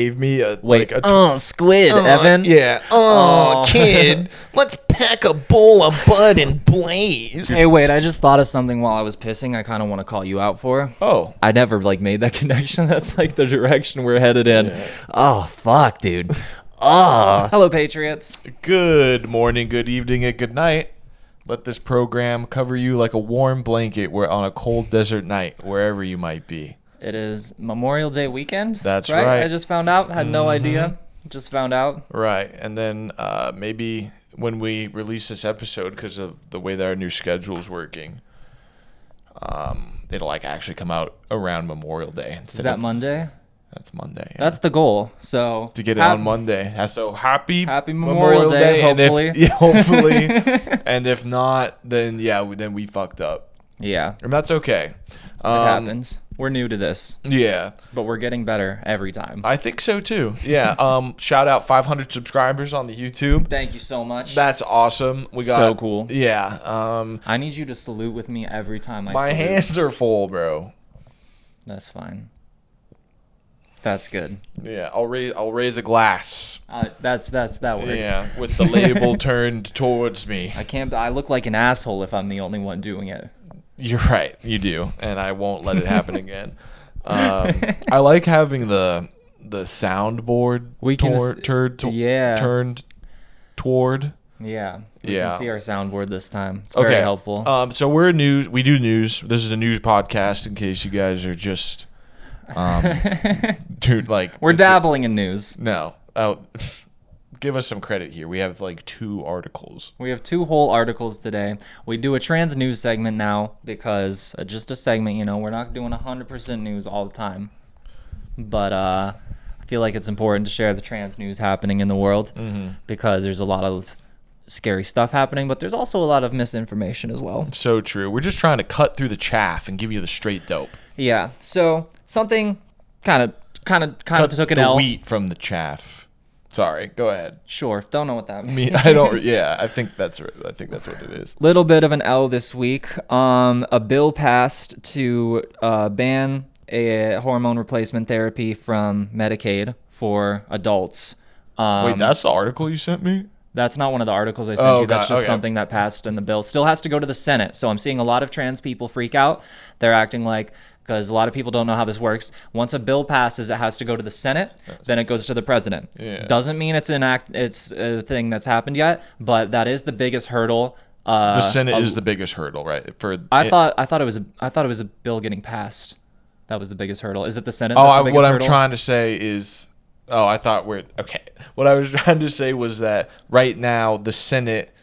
gave me a Wait, like a squid, Evan. Yeah. Kid, let's pack a bowl of Bud and Blaze. Hey, wait, I just thought of something while I was pissing I kind of want to call you out for. Oh. I never, like, made that connection. That's, like, the direction we're headed in. Yeah. Oh, fuck, dude. Oh. Hello, Patriots. Good morning, good evening, and good night. Let this program cover you like a warm blanket on a cold desert night, wherever you might be. It is Memorial Day weekend. That's right. I just found out. Had no idea. Just found out. Right. And then maybe when we release this episode, because of the way that our new schedule's working, it'll like actually come out around Memorial Day. Is that Monday? That's Monday. Yeah. That's the goal. So to get it on Monday. So happy Memorial Day, hopefully. And hopefully. And if not, then then we fucked up. Yeah. And that's okay. It happens. We're new to this. Yeah. But we're getting better every time. I think so too. Yeah. Shout out 500 subscribers on the YouTube. Thank you so much. That's awesome. We got so cool. Yeah. I need you to salute with me every time I my salute. hands are full, bro. That's fine. That's good. Yeah, I'll raise a glass. That works. Yeah, with the label turned towards me. I look like an asshole if I'm the only one doing it. You're right, you do, and I won't let it happen again. I like having the soundboard turned toward. Yeah. We can see our soundboard this time. It's okay. very helpful. So we do news. This is a news podcast in case you guys are just dude, like we're dabbling in news. No. Give us some credit here. We have like 2 articles. We have 2 whole articles today. We do a trans news segment now because just a segment, we're not doing 100% news all the time. But I feel like it's important to share the trans news happening in the world because there's a lot of scary stuff happening, but there's also a lot of misinformation as well. So true. We're just trying to cut through the chaff and give you the straight dope. Yeah. So something kind of took an L. The wheat from the chaff. Sorry, go ahead. Sure, don't know what that means. I don't. Yeah, I think that's what it is. Little bit of an L this week. A bill passed to ban a hormone replacement therapy from Medicaid for adults. Wait, that's the article you sent me? That's not one of the articles I sent you. That's just okay. something that passed in the bill. Still has to go to the Senate. So I'm seeing a lot of trans people freak out. They're acting like, because a lot of people don't know how this works. Once a bill passes, it has to go to the Senate. Then it goes to the president. Yeah. Doesn't mean it's a thing that's happened yet, but that is the biggest hurdle. The Senate is the biggest hurdle, right? I thought it was a bill getting passed. That was the biggest hurdle. Is it the Senate? That's the biggest what hurdle? I'm trying to say is. Oh, I thought we're okay. What I was trying to say was that right now the Senate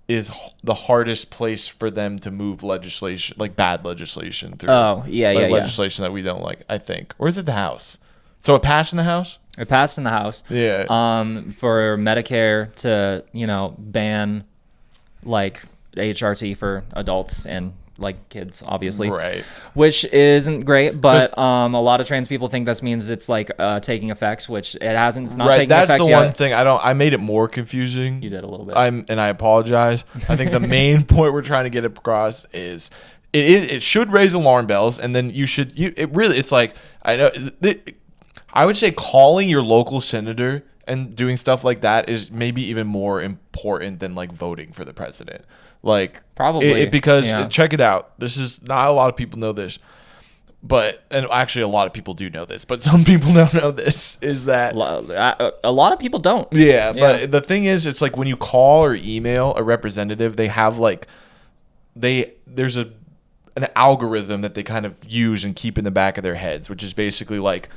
is the hardest place for them to move legislation, like bad legislation through. Oh, yeah. Legislation that we don't like, I think. Or is it the House? So it passed in the House? It passed in the House. Yeah. For Medicare to, ban like HRT for adults and like kids, obviously, right? Which isn't great, but a lot of trans people think this means it's like taking effect, which it hasn't. It's not taking effect yet. That's the one thing I made it more confusing. You did a little bit. And I apologize. I think the main point we're trying to get across is it should raise alarm bells, and then it's like I know I would say calling your local senator and doing stuff like that is maybe even more important than like voting for the president. Like probably because check it out. This is not a lot of people know this, and actually a lot of people do know this, but some people don't know this. Is that a lot of people don't? Yeah, but the thing is, it's like when you call or email a representative, they have like there's an algorithm that they kind of use and keep in the back of their heads, which is basically like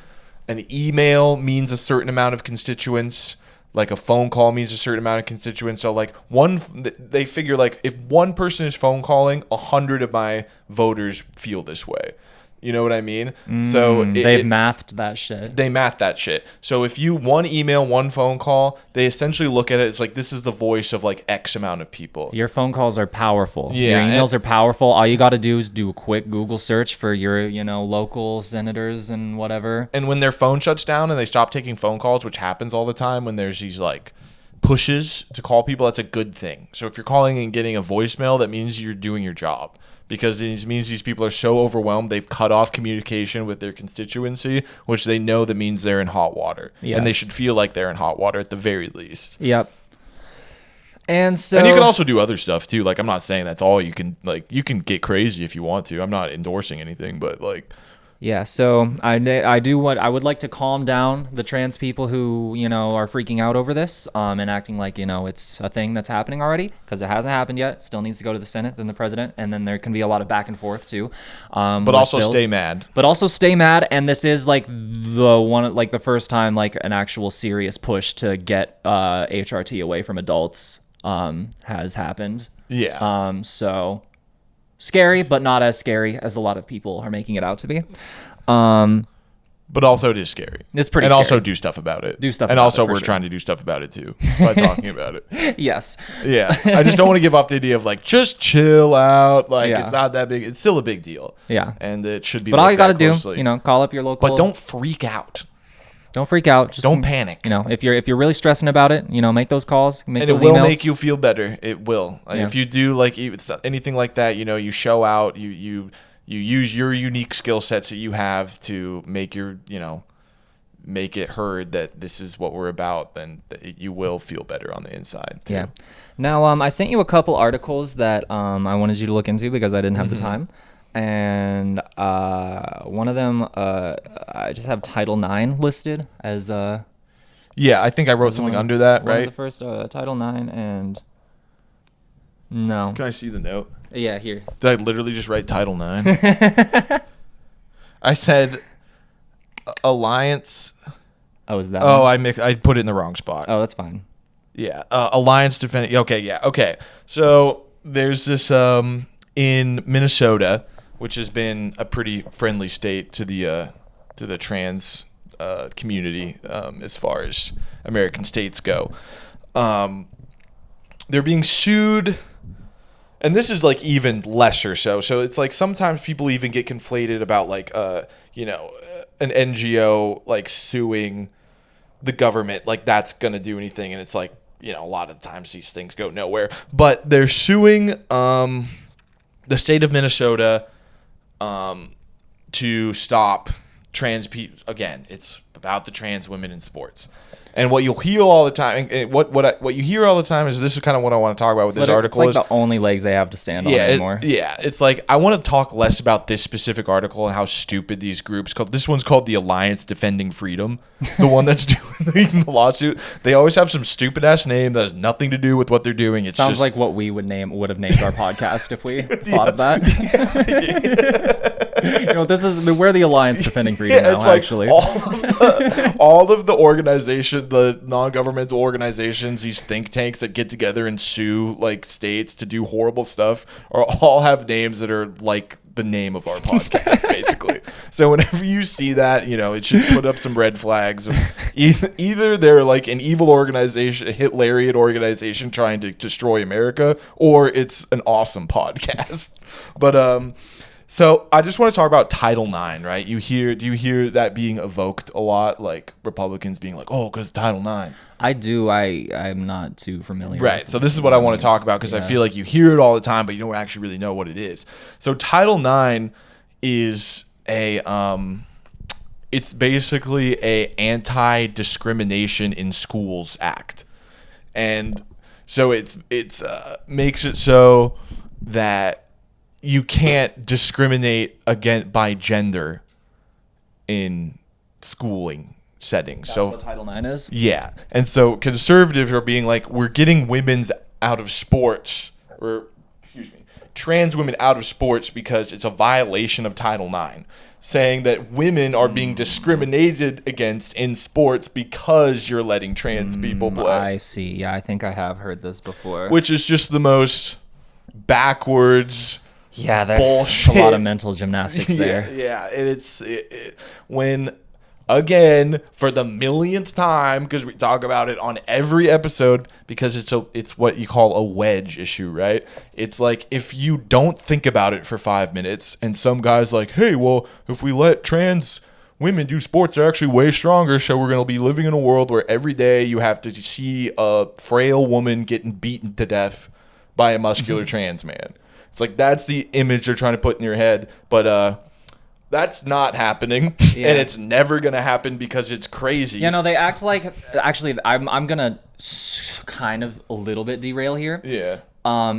an email means a certain amount of constituents. Like a phone call means a certain amount of constituents. So like they figure like if one person is phone calling, 100 of my voters feel this way. You know what I mean? So they've mathed that shit. They mathed that shit. So if you one email, one phone call, they essentially look at it as like this is the voice of like X amount of people. Your phone calls are powerful. Yeah, your emails are powerful. All you got to do is do a quick Google search for your, local senators and whatever. And when their phone shuts down and they stop taking phone calls, which happens all the time when there's these like pushes to call people, that's a good thing. So if you're calling and getting a voicemail, that means you're doing your job. because it means these people are so overwhelmed they've cut off communication with their constituency, which they know that means they're in hot water. Yes. And they should feel like they're in hot water at the very least. Yep. And so, and you can also do other stuff too. Like, I'm not saying that's all you can, like, you can get crazy if you want to. I'm not endorsing anything, but like, yeah, so I would like to calm down the trans people who, are freaking out over this and acting like, it's a thing that's happening already, because it hasn't happened yet. It still needs to go to the Senate, then the president, and then there can be a lot of back and forth too. But also stay mad. But also stay mad, and this is like the first time like an actual serious push to get HRT away from adults has happened. Yeah. So scary, but not as scary as a lot of people are making it out to be. But also it is scary. It's pretty and scary. also do stuff about it. And also we're trying to do stuff about it too by talking about it. Yes. Yeah. I just don't want to give off the idea of like, just chill out. Like, Yeah. It's not that big. It's still a big deal. Yeah. And it should be. But all you got to do, closely. call up your local. But don't freak out. Don't freak out. Just don't panic. If you're really stressing about it, make those calls, make and those it will emails. make you feel better. It will. Yeah. If you do like it's anything like that, you show out. You use your unique skill sets that you have to make make it heard that this is what we're about. Then you will feel better on the inside too. Yeah. Now, I sent you a couple articles that I wanted you to look into because I didn't have the time. And one of them, I just have Title IX listed as yeah, I think I wrote something under that, one right? of the first Title IX and no. Can I see the note? Yeah, here. Did I literally just write Title IX? I said Alliance. Oh, is that? Oh, one? I put it in the wrong spot. Oh, that's fine. Yeah, Alliance defending. Okay, yeah, okay. So there's this in Minnesota, which has been a pretty friendly state to the trans community as far as American states go. They're being sued, and this is like even lesser so. So it's like sometimes people even get conflated about like an NGO like suing the government, like that's gonna do anything, and it's like a lot of the times these things go nowhere. But they're suing the state of Minnesota to stop trans people. Again, it's about the trans women in sports. And what you'll hear all the time, and what you hear all the time is, this is kind of what I want to talk about with this article. It's like the only legs they have to stand on anymore. It's like I want to talk less about this specific article and how stupid these groups called. This one's called the Alliance Defending Freedom, the one that's doing the lawsuit. They always have some stupid ass name that has nothing to do with what they're doing. It sounds like what we would have named our podcast if we thought of that. We're the Alliance Defending Freedom now. Like actually, all of the organization, the non-governmental organizations, these think tanks that get together and sue like states to do horrible stuff, all have names that are like the name of our podcast, basically. So whenever you see that, it should put up some red flags. Either they're like an evil organization, a Hitlerian organization trying to destroy America, or it's an awesome podcast. But so I just want to talk about Title IX, right? Do you hear that being evoked a lot? Like Republicans being like, oh, because Title IX. I do. I'm not too familiar. Right. So this is what I want to talk about, because I feel like you hear it all the time, but you don't actually really know what it is. So Title IX is it's basically a Anti-Discrimination in Schools Act. And so it's makes it so that you can't discriminate by gender in schooling settings. That's what Title IX is? Yeah. And so conservatives are being like, we're getting women's out of sports, trans women out of sports because it's a violation of Title IX, saying that women are being discriminated against in sports because you're letting trans people play. I see. Yeah, I think I have heard this before. Which is just the most backwards... Yeah, there's bullshit. A lot of mental gymnastics there. Yeah, and it's when, again, for the millionth time, because we talk about it on every episode, because it's what you call a wedge issue, right? It's like, if you don't think about it for 5 minutes, and some guy's like, hey, well, if we let trans women do sports, they're actually way stronger, so we're going to be living in a world where every day you have to see a frail woman getting beaten to death by a muscular trans man. It's like that's the image they're trying to put in your head, but that's not happening, Yeah. and it's never gonna happen because it's crazy. You know, they act like. Actually, I'm gonna kind of a little bit derail here. Yeah.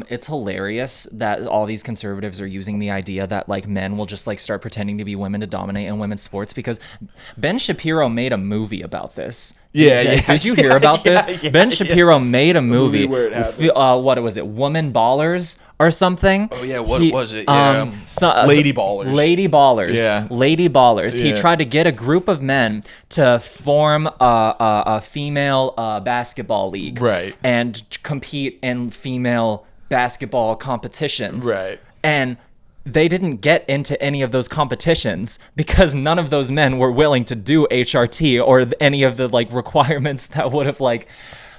It's hilarious that all these conservatives are using the idea that like men will just like start pretending to be women to dominate in women's sports, because Ben Shapiro made a movie about this. Did you hear about this? Ben Shapiro made a movie. Where it happened. What was it? Woman Ballers or something? Oh yeah, what was it? Yeah. Lady Ballers. Lady Ballers. Yeah. Lady Ballers. Yeah. He tried to get a group of men to form a female basketball league. Right. And compete in female basketball competitions. Right. And they didn't get into any of those competitions because none of those men were willing to do HRT or any of the like requirements that would have like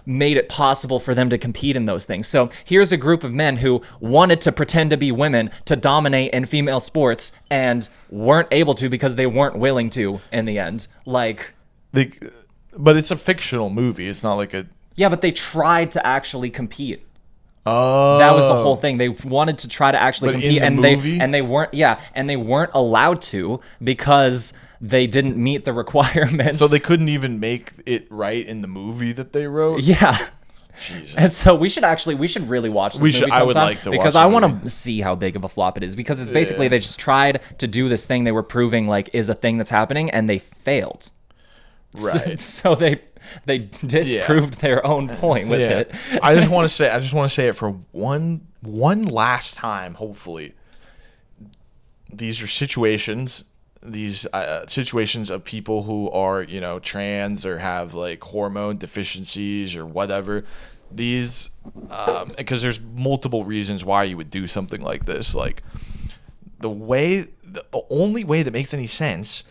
made it possible for them to compete in those things. So here's a group of men who wanted to pretend to be women to dominate in female sports and weren't able to because they weren't willing to in the end. Like, But it's a fictional movie. It's not like a. yeah, but they tried to actually compete. Oh. That was the whole thing. They wanted to try to actually But compete, in the movie? and they weren't allowed to because they didn't meet the requirements. So they couldn't even make it right in the movie that they wrote. yeah. Jesus. And so we should really watch this movie I would sometime, like to watch because the I want movie. to see how big of a flop it is, because it's basically they just tried to do this thing they were proving like is a thing that's happening, and they failed. Right. So they disproved their own point with it. I just want to say it for one last time. Hopefully, these are situations. These situations of people who are, you know, trans or have like hormone deficiencies or whatever. These, because there's multiple reasons why you would do something like this. Like the only way that makes any sense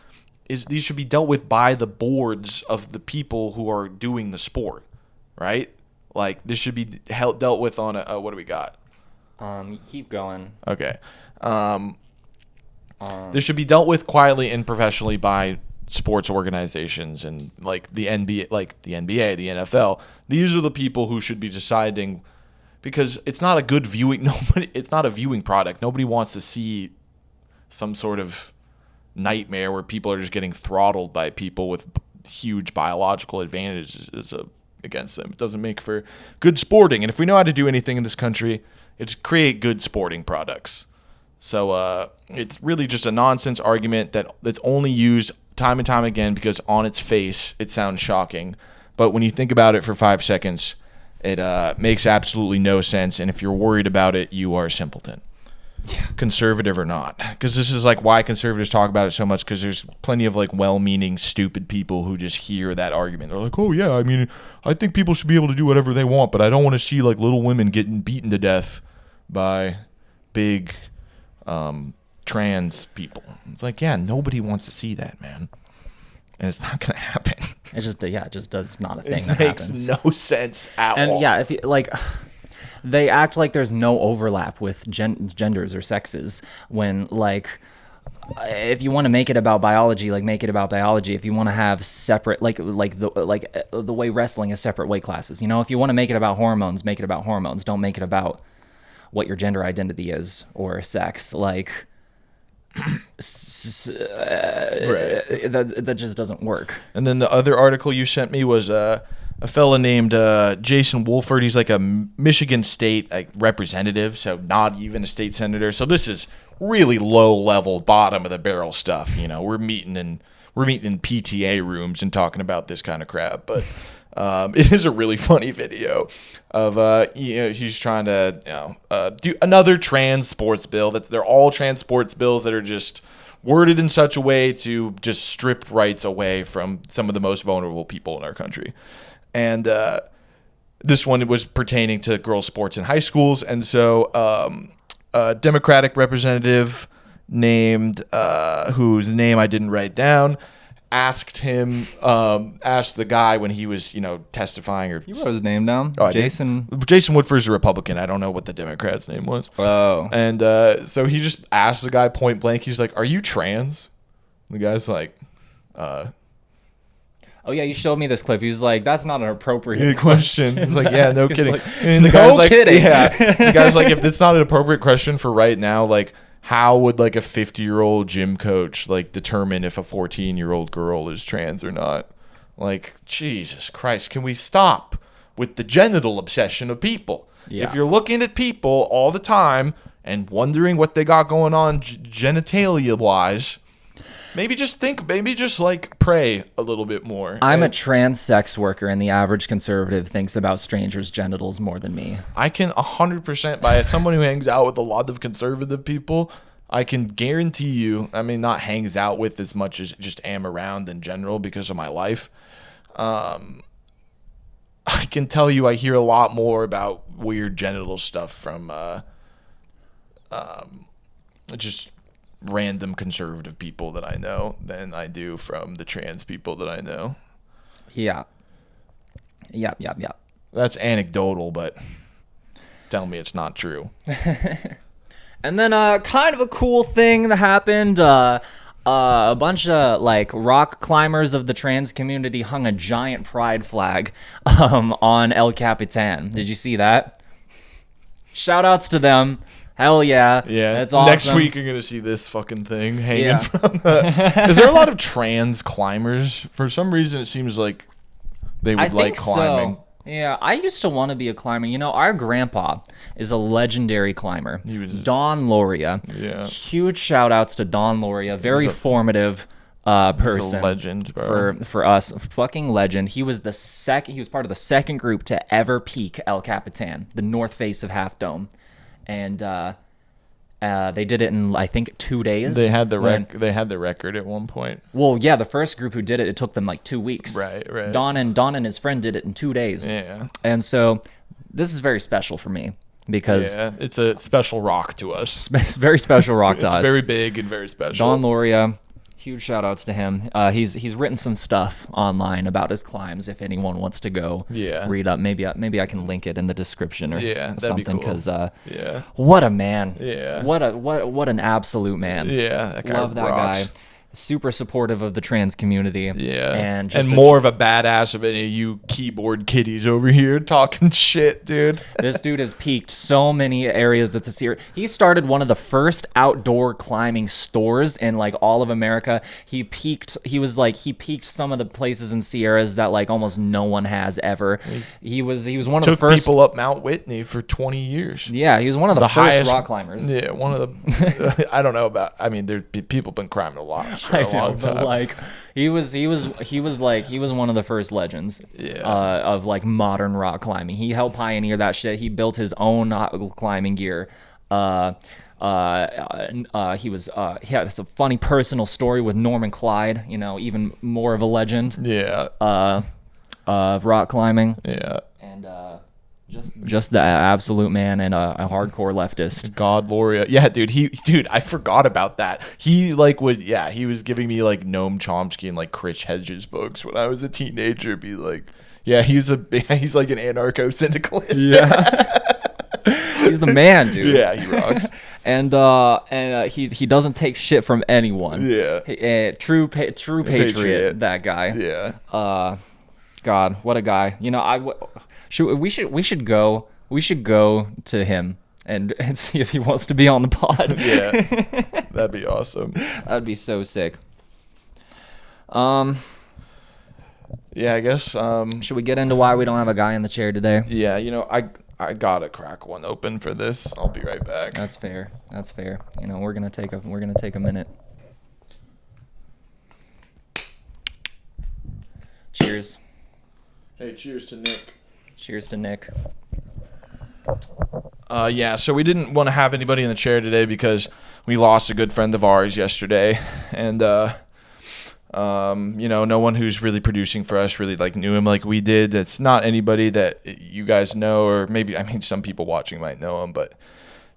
is these should be dealt with by the boards of the people who are doing the sport, right? Like this should be dealt with on a what do we got? Keep going. Okay. This should be dealt with quietly and professionally by sports organizations and like the NBA, the NFL. These are the people who should be deciding, because it's not a good viewing. It's not a viewing product. Nobody wants to see some sort of nightmare where people are just getting throttled by people with huge biological advantages against them. It doesn't make for good sporting. And if we know how to do anything in this country, it's create good sporting products. So it's really just a nonsense argument that's only used time and time again because on its face it sounds shocking. But when you think about it for 5 seconds, it makes absolutely no sense. And if you're worried about it, you are a simpleton. Yeah. Conservative or not, because this is like why conservatives talk about it so much, because there's plenty of like well-meaning stupid people who just hear that argument. They're like, oh yeah, I mean, I think people should be able to do whatever they want, but I don't want to see like little women getting beaten to death by big trans people. It's like, yeah, nobody wants to see that, man, and it's not gonna happen. It just does not a thing. It that makes happens. no sense at all. And yeah, if you like, they act like there's no overlap with genders or sexes when like, if you want to make it about biology, like make it about biology. If you want to have separate, like the way wrestling is separate weight classes, you know, if you want to make it about hormones, make it about hormones. Don't make it about what your gender identity is or sex. Like, that just doesn't work. And then the other article you sent me was a fella named Jason Wolford. He's like a Michigan State representative, so not even a state senator. So this is really low level, bottom of the barrel stuff. You know, we're meeting in PTA rooms and talking about this kind of crap. But it is a really funny video of he's trying to do another trans sports bill. They're all trans sports bills that are just worded in such a way to just strip rights away from some of the most vulnerable people in our country. And this one was pertaining to girls' sports in high schools. And so a Democratic representative named, whose name I didn't write down, asked the guy when he was, testifying. Or You wrote his name down? Oh, Jason? Jason Woodford's a Republican. I don't know what the Democrat's name was. Oh. And so he just asked the guy point blank. He's like, "Are you trans?" And the guy's like, Oh yeah, you showed me this clip. He was like, "That's not an appropriate Good question. He's like, yeah, no kidding. And the guy's like, kidding. Yeah, the guy's like, if it's not an appropriate question for right now, like, how would like a 50-year-old gym coach like determine if a 14-year-old girl is trans or not? Like, Jesus Christ, can we stop with the genital obsession of people? Yeah. If you're looking at people all the time and wondering what they got going on genitalia wise, maybe just like pray a little bit more. I'm a trans sex worker, and the average conservative thinks about strangers' genitals more than me. I can 100% by someone who hangs out with a lot of conservative people, I can guarantee you, I mean, not hangs out with as much as just am around in general because of my life. I can tell you I hear a lot more about weird genital stuff from just random conservative people that I know than I do from the trans people that I know. Yeah. Yeah. That's anecdotal, but tell me it's not true. And then kind of a cool thing that happened. A bunch of like rock climbers of the trans community hung a giant pride flag on El Capitan. Did you see that? Shout outs to them. Hell yeah. Yeah. That's awesome. Next week you're going to see this fucking thing hanging from the... Is there a lot of trans climbers? For some reason it seems like they would like climbing. So. Yeah, I used to want to be a climber. You know, our grandpa is a legendary climber. He was Don Loria. Yeah. Huge shout outs to Don Loria. Very formative person. He's a legend, bro. For us. Fucking legend. He was he was part of the second group to ever peak El Capitan, the north face of Half Dome. And they did it in, I think, 2 days. They had the record at one point. Well, yeah, the first group who did it, it took them like 2 weeks. Right. Don and his friend did it in 2 days. Yeah. And so this is very special for me because it's a special rock to us. It's very special rock to us. It's very big and very special. Don Loria, huge shout outs to him. He's written some stuff online about his climbs. If anyone wants to go read up, maybe I can link it in the description or something. Because what a man. Yeah. What an absolute man. Yeah. That guy Love that rocks. guy. Super supportive of the trans community. Yeah. And more of a badass of any of you keyboard kiddies over here talking shit, dude. This dude has peaked so many areas of the Sierra. He started one of the first outdoor climbing stores in like all of America. He peaked some of the places in Sierras that like almost no one has ever. He was one of the first people up Mount Whitney for 20 years. Yeah, he was one of the first highest rock climbers. Yeah, one of the I don't know about, I mean, people been climbing a lot. I know, but like he was one of the first legends of like modern rock climbing. He helped pioneer that shit. He built his own climbing gear. He had some funny personal story with Norman Clyde, you know, even more of a legend. Yeah. Of rock climbing. Yeah. And just the absolute man and a hardcore leftist. God Loria. Yeah, dude, I forgot about that. He he was giving me like Noam Chomsky and like Chris Hedges books when I was a teenager. Be like, yeah, he's like an anarcho-syndicalist. Yeah. He's the man, dude. Yeah, he rocks. and he doesn't take shit from anyone. Yeah. True patriot, that guy. Yeah. God, what a guy. You know, we should go to him and see if he wants to be on the pod. Yeah. That'd be awesome. That'd be so sick. Yeah, I guess should we get into why we don't have a guy in the chair today? Yeah, you know, I gotta crack one open for this. I'll be right back. That's fair. You know, we're gonna take a minute. Cheers. Hey, cheers to Nick. Cheers to Nick. Yeah, so we didn't want to have anybody in the chair today because we lost a good friend of ours yesterday, and you know, no one who's really producing for us really like knew him like we did. It's not anybody that you guys know, or maybe, I mean, some people watching might know him, but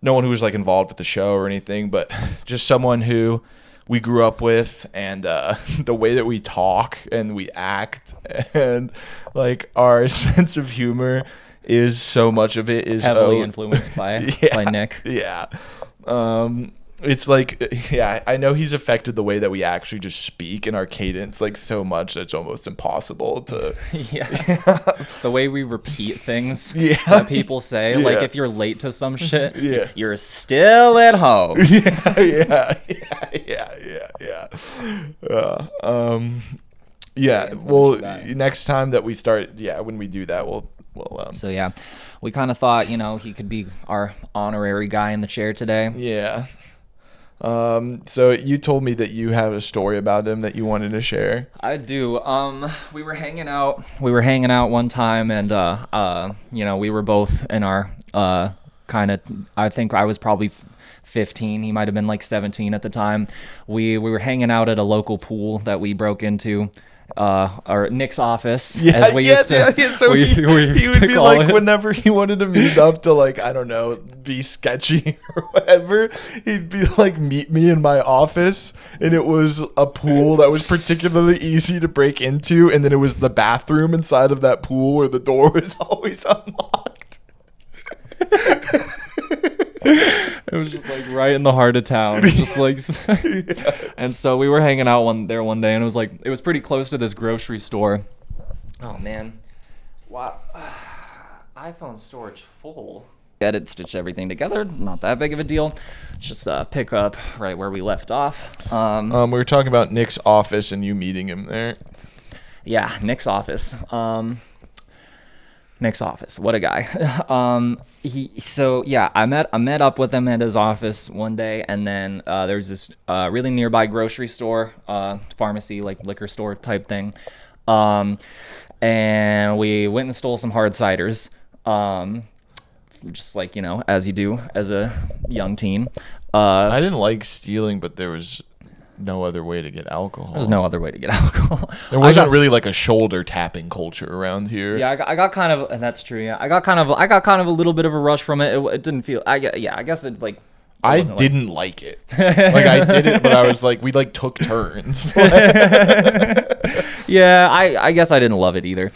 no one who was like involved with the show or anything, but just someone who we grew up with, and the way that we talk and we act and like our sense of humor is so much of it is heavily influenced by Nick. Yeah. It's like, yeah, I know he's affected the way that we actually just speak in our cadence like so much that it's almost impossible to. Yeah. The way we repeat things Yeah. that people say, like Yeah. if you're late to some shit, Yeah. you're still at home. Yeah. Looking forward Well, to that. next time that we start, when we do that, we'll. So yeah, we kind of thought, he could be our honorary guy in the chair today. Yeah. So you told me that you have a story about him that you wanted to share. I do. We were hanging out. We were hanging out one time, and we were both in our kind of. I think I was probably 15. He might have been like 17 at the time. We were hanging out at a local pool that we broke into. Or Nick's office, as we used to. So we he used would to be call like, it. whenever he wanted to meet up to like, I don't know, be sketchy or whatever, he'd be like, meet me in my office, and it was a pool that was particularly easy to break into, and then it was the bathroom inside of that pool where the door was always unlocked. It was just like right in the heart of town. Just like, and so we were hanging out one day, and it was pretty close to this grocery store. Oh man, wow, iPhone storage full. Edit, stitch everything together. Not that big of a deal. Just pick up right where we left off. We were talking about Nick's office and you meeting him there. Yeah, Nick's office. Nick's office. What a guy. I met up with him at his office one day, and then there's this really nearby grocery store, pharmacy, like liquor store type thing. And we went and stole some hard ciders. Just like, as you do as a young teen. I didn't like stealing, but there was no other way to get alcohol. There's no other way to get alcohol. There wasn't really like a shoulder tapping culture around here. Yeah, I got kind of, and that's true. Yeah, I got kind of a little bit of a rush from it. It didn't feel. I guess it like. I didn't like it. Like I did it, but I was like, we like took turns. Yeah, I guess I didn't love it either.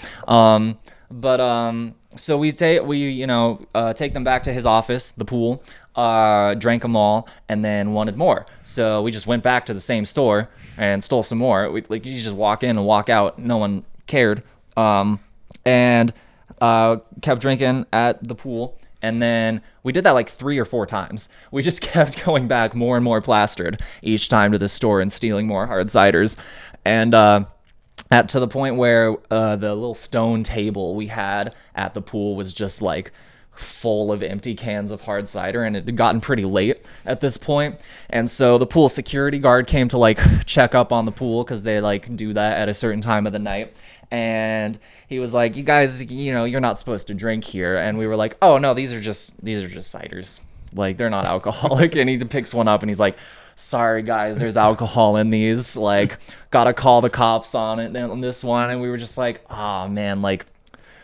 So we take them back to his office, the pool, drank them all, and then wanted more. So we just went back to the same store and stole some more. You just walk in and walk out. No one cared. And kept drinking at the pool. And then we did that like 3 or 4 times. We just kept going back more and more plastered each time to the store and stealing more hard ciders. And to the point where the little stone table we had at the pool was just like full of empty cans of hard cider, and it had gotten pretty late at this point. And so the pool security guard came to like check up on the pool because they like do that at a certain time of the night. And he was like, you guys, you're not supposed to drink here. And we were like, oh no, these are just ciders. Like, they're not alcoholic. And he picks one up and he's like, sorry guys, there's alcohol in these. Like, gotta call the cops on it on this one. And we were just like, oh man, like,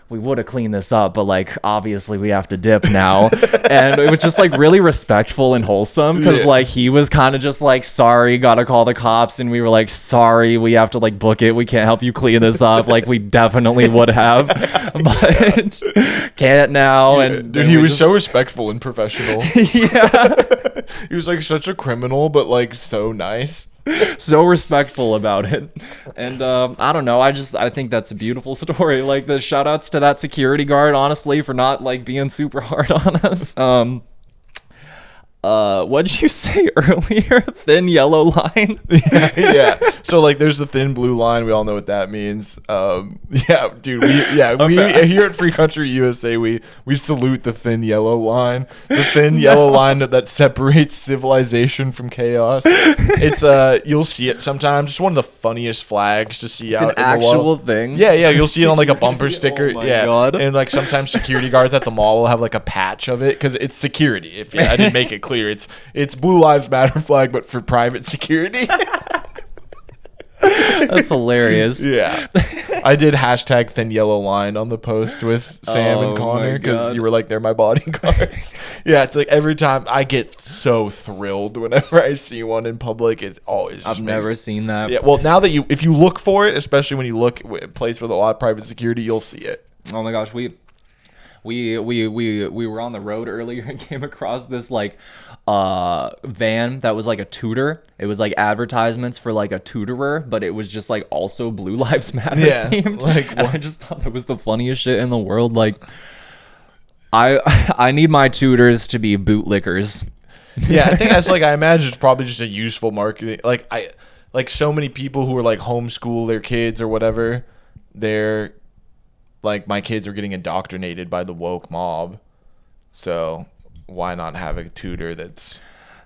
we would have cleaned this up, but like obviously we have to dip now. And it was just like really respectful and wholesome because like he was kind of just like, sorry, gotta call the cops. And we were like, sorry, we have to like book it, we can't help you clean this up. Like we definitely would have, but can't now. And dude, he was so respectful and professional. Yeah. He was like such a criminal, but like so nice. So respectful about it. And I don't know, I think that's a beautiful story. Like, the shout outs to that security guard, honestly, for not like being super hard on us. What did you say earlier? Thin yellow line? Yeah. So like there's the thin blue line. We all know what that means. Yeah, dude. We here at Free Country USA, we salute the thin yellow line. The thin yellow line that separates civilization from chaos. It's you'll see it sometimes. It's one of the funniest flags to see It's out an in the actual world. thing. Yeah, you'll see it on like a bumper sticker. Oh my yeah, God. And like sometimes security guards at the mall will have like a patch of it because it's security. If I didn't make it clear, it's Blue Lives Matter flag, but for private security. That's hilarious. Yeah. I did hashtag thin yellow line on the post with Sam and Connor because you were like, they're my bodyguards. Yeah, it's like every time I get so thrilled whenever I see one in public. It always just I've never seen that. Yeah, well, now that if you look for it, especially when you look at a place with a lot of private security, you'll see it. Oh my gosh, We were on the road earlier and came across this like van that was like a tutor. It was like advertisements for like a tutorer, but it was just like also Blue Lives Matter themed. Like and I just thought that was the funniest shit in the world. Like I need my tutors to be bootlickers. Yeah, I think that's like, I imagine it's probably just a useful marketing. Like so many people who are like homeschool their kids or whatever, they're like, my kids are getting indoctrinated by the woke mob. So why not have a tutor that's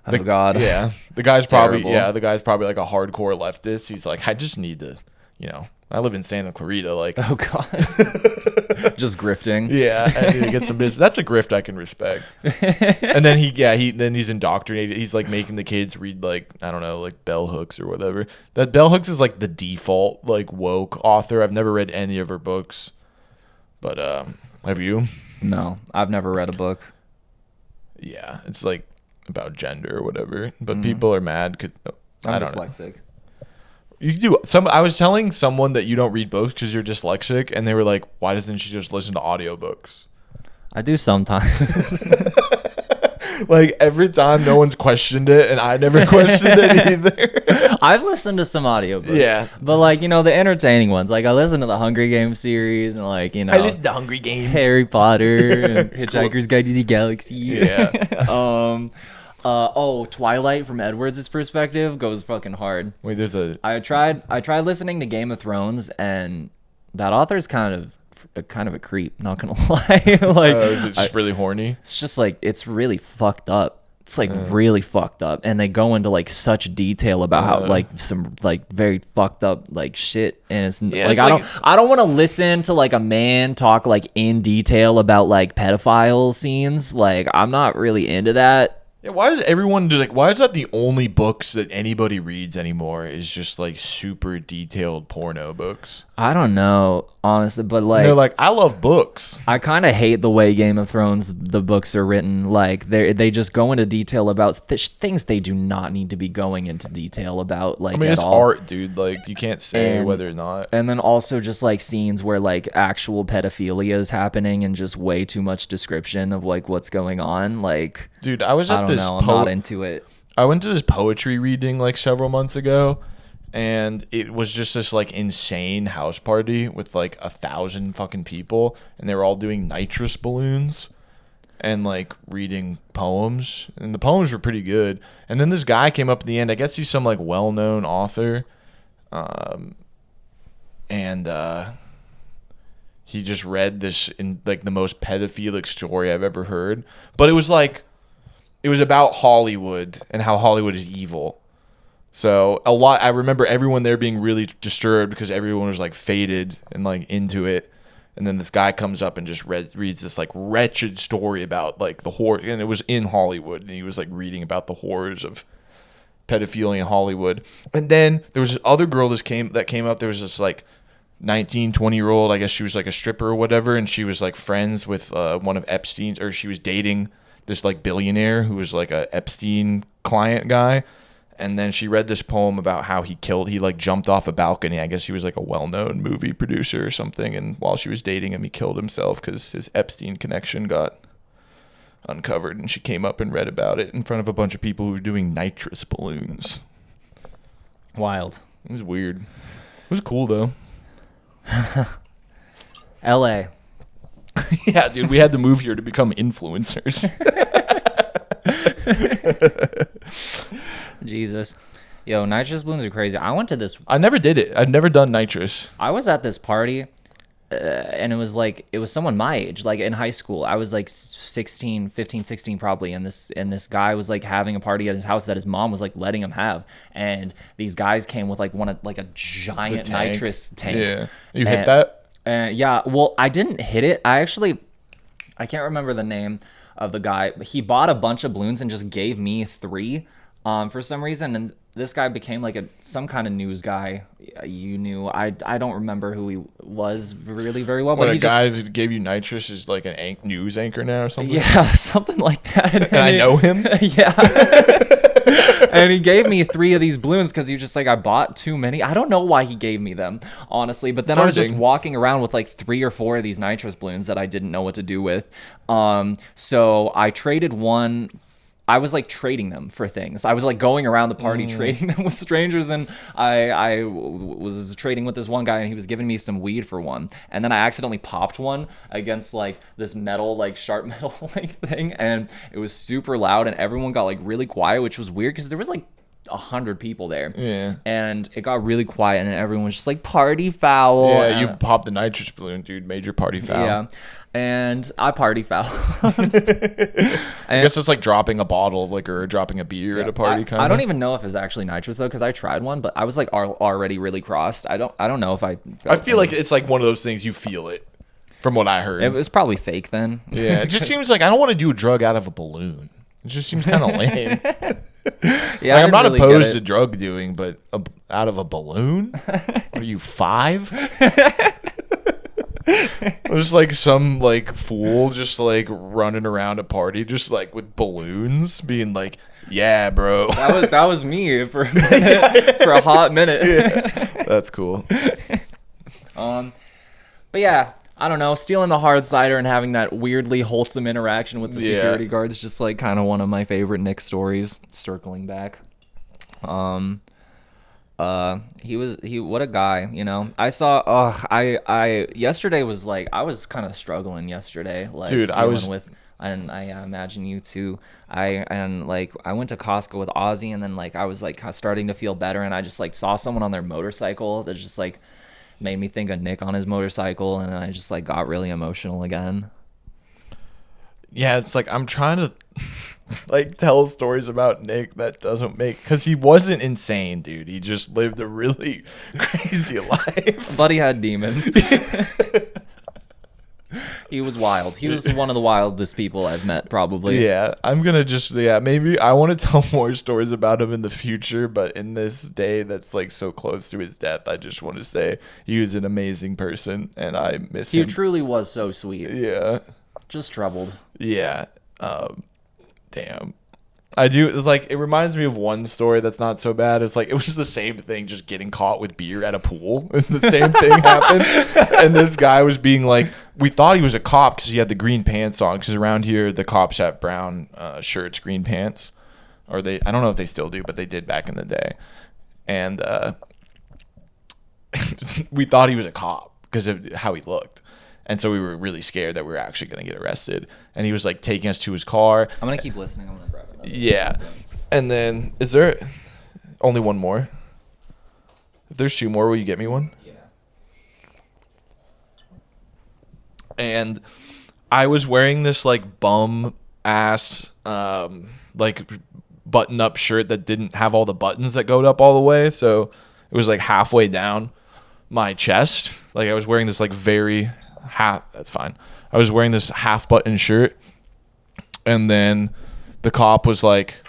Oh God. Yeah. The guy's probably Terrible. the guy's probably like a hardcore leftist. He's like, I just need to, I live in Santa Clarita, like Oh God. Just grifting. yeah, I need to get some business. That's a grift I can respect. And then he's indoctrinated. He's like making the kids read like, I don't know, like Bell Hooks or whatever. That Bell Hooks is like the default like woke author. I've never read any of her books. But have you? No, I've never read a book. Yeah, it's like about gender or whatever. But people are mad because I'm I don't know. dyslexic. You can do some. I was telling someone that you don't read books because you're dyslexic, and they were like, "Why doesn't she just listen to audiobooks?" I do sometimes. Like every time, no one's questioned it, and I never questioned it either. I've listened to some audiobooks. Yeah. But like, the entertaining ones. Like I listen to the Hunger Games series and like, I listen to Hungry Games. Harry Potter and Hitchhiker's Guide to the Galaxy. Yeah. Twilight from Edward's perspective goes fucking hard. Wait, there's a. I tried listening to Game of Thrones, and that author's kind of a creep, not gonna lie. Like Is it just really horny? it's just like it's really fucked up. It's like really fucked up, and they go into like such detail about how like some like very fucked up like shit, and it's like it's I don't want to listen to like a man talk like in detail about like pedophile scenes. Like I'm not really into that. Yeah, why is everyone do like? Why is that the only books that anybody reads anymore? Is just like super detailed porno books. I don't know, honestly, but like And they're like, I love books. I kind of hate the way Game of Thrones the books are written. Like they just go into detail about things they do not need to be going into detail about. Like I mean, at it's all. art, dude. Like you can't say And- whether or not. And then also just like scenes where like actual pedophilia is happening and just way too much description of like what's going on. Like Dude, I was I at don't this. know, I'm not into it. I went to this poetry reading like several months ago, and it was just this like insane house party with like 1,000 fucking people, and they were all doing nitrous balloons and like reading poems, and the poems were pretty good. And then this guy came up at the end. I guess he's some like well-known author, and he just read this in like the most pedophilic story I've ever heard. But it was about Hollywood and how Hollywood is evil. So I remember everyone there being really disturbed because everyone was like faded and like into it. And then this guy comes up and just reads this like wretched story about like the horror, and it was in Hollywood, and he was like reading about the horrors of pedophilia in Hollywood. And then there was this other girl that came up. There was this like 19, 20-year-old, I guess she was like a stripper or whatever, and she was like friends with one of Epstein's, or she was dating this like billionaire who was like a Epstein client guy. And then she read this poem about how he like jumped off a balcony. I guess he was like a well-known movie producer or something, and while she was dating him, he killed himself because his Epstein connection got uncovered. And she came up and read about it in front of a bunch of people who were doing nitrous balloons. Wild. It was weird. It was cool though. LA. Yeah, dude, we had to move here to become influencers. Jesus. Yo, nitrous balloons are crazy. I went to this. I never did it. I've never done nitrous. I was at this party, and it was someone my age, like in high school. I was like 15, 16 probably, and this guy was like having a party at his house that his mom was like letting him have, and these guys came with like a giant nitrous tank. Yeah, you hit that? Yeah, well, I didn't hit it. I can't remember the name of the guy. He bought a bunch of balloons and just gave me 3 for some reason. And this guy became like some kind of news guy. You knew. I don't remember who he was really very well. What, but a he guy that gave you nitrous is like an news anchor now or something? Yeah, something like that. And I know him? Yeah. And he gave me 3 of these balloons because he was just like, I bought too many. I don't know why he gave me them, honestly. But then I was just walking around with like 3 or 4 of these nitrous balloons that I didn't know what to do with. So I traded one. I was like trading them for things. I was like going around the party trading them with strangers, and I was trading with this one guy, and he was giving me some weed for one. And then I accidentally popped one against like this metal, like sharp metal like thing, and it was super loud, and everyone got like really quiet, which was weird because there was like 100 people there. Yeah. And it got really quiet, and then everyone was just like, party foul. Yeah, and you popped the nitrous balloon, dude. Major party foul. Yeah. And I party foul. I guess it's like dropping a bottle of liquor or dropping a beer at a party. I don't even know if it's actually nitrous though, because I tried one, but I was like already really crossed. I don't know if I feel like it's like one of those things you feel it, from what I heard. It was probably fake then. Yeah, it just seems like I don't want to do a drug out of a balloon. It just seems kind of lame. Yeah, like, I'm not opposed to drug doing, but out of a balloon? Are you 5? There's like some like fool just like running around a party just like with balloons being like, yeah, bro. That was me for a minute, for a hot minute. Yeah. That's cool. But yeah, I don't know, stealing the hard cider and having that weirdly wholesome interaction with the security guards is just like kind of one of my favorite Nick stories, circling back. What a guy, you know. I saw I yesterday was like, I was kind of struggling yesterday, like, dude, I was with, and I imagine you too. I went to Costco with Ozzy, and then like I was like starting to feel better, and I just like saw someone on their motorcycle that just like made me think of Nick on his motorcycle, and I just like got really emotional again. Yeah, it's like I'm trying to like tell stories about Nick that doesn't make, because he wasn't insane, dude. He just lived a really crazy life. But he had demons. He was wild. He was one of the wildest people I've met, probably. Yeah, I'm gonna maybe I want to tell more stories about him in the future, but in this day that's like so close to his death, I just want to say he was an amazing person, and I miss him. He truly was so sweet. Yeah. Just troubled. Yeah. Damn. I do. It's like, it reminds me of one story that's not so bad. It's like, it was the same thing, just getting caught with beer at a pool. It's the same thing happened. And this guy was being like, we thought he was a cop because he had the green pants on. Because around here, the cops have brown shirts, green pants. Or I don't know if they still do, but they did back in the day. And we thought he was a cop because of how he looked. And so we were really scared that we were actually going to get arrested. And he was like taking us to his car. I'm going to keep listening. I'm going to grab it. Yeah. And then, is there only one more? If there's 2 more, will you get me one? Yeah. And I was wearing this like bum ass like button up shirt that didn't have all the buttons that go up all the way. So it was like halfway down my chest. Like I was wearing this like that's fine. I was wearing this half button shirt, and then the cop was like,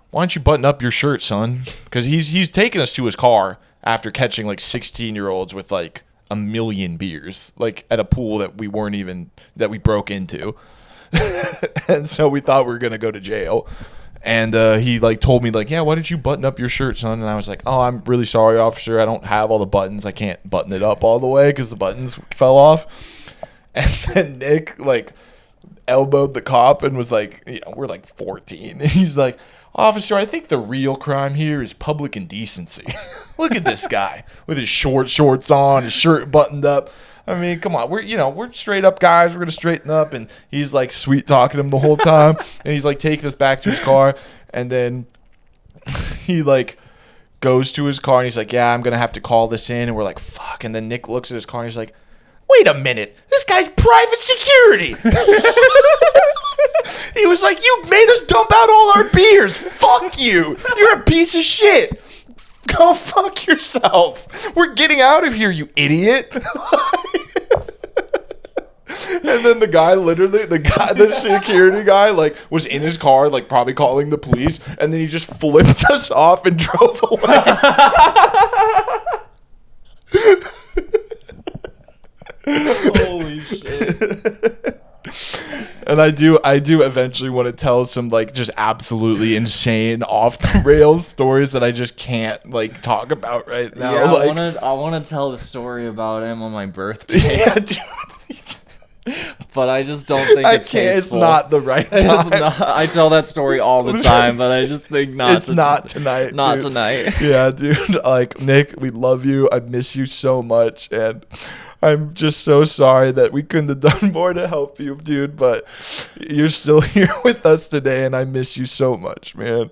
why don't you button up your shirt, son? Because he's taking us to his car after catching like 16-year-olds with like a million beers, like at a pool that we broke into. And so we thought we were going to go to jail. And he like told me like, yeah, why didn't you button up your shirt, son? And I was like, oh, I'm really sorry, officer. I don't have all the buttons. I can't button it up all the way because the buttons fell off. And then Nick like elbowed the cop and was like, you know, we're like 14. And he's like, officer, I think the real crime here is public indecency. Look at this guy with his shorts on, his shirt buttoned up. I mean, come on. We're straight up guys. We're going to straighten up. And he's like sweet talking him the whole time. And he's like taking us back to his car. And then he like goes to his car and he's like, yeah, I'm going to have to call this in. And we're like, fuck. And then Nick looks at his car and he's like, wait a minute. This guy's private security. He was like, you made us dump out all our beers. Fuck you. You're a piece of shit. Go fuck yourself. We're getting out of here, you idiot. And then the security guy, like, was in his car, like, probably calling the police. And then he just flipped us off and drove away. Holy shit. And I do eventually want to tell some like just absolutely insane off the rails stories that I just can't like talk about right now. Yeah, like, I wanna tell the story about him on my birthday. yeah, dude. But I just don't think I it's can't. tasteful. It's not the right It's time. not, I tell that story all the time, but I just think not. It's not tonight. Not dude. tonight. Yeah, dude. Like, Nick, we love you. I miss you so much, and I'm just so sorry that we couldn't have done more to help you, dude. But you're still here with us today, and I miss you so much, man.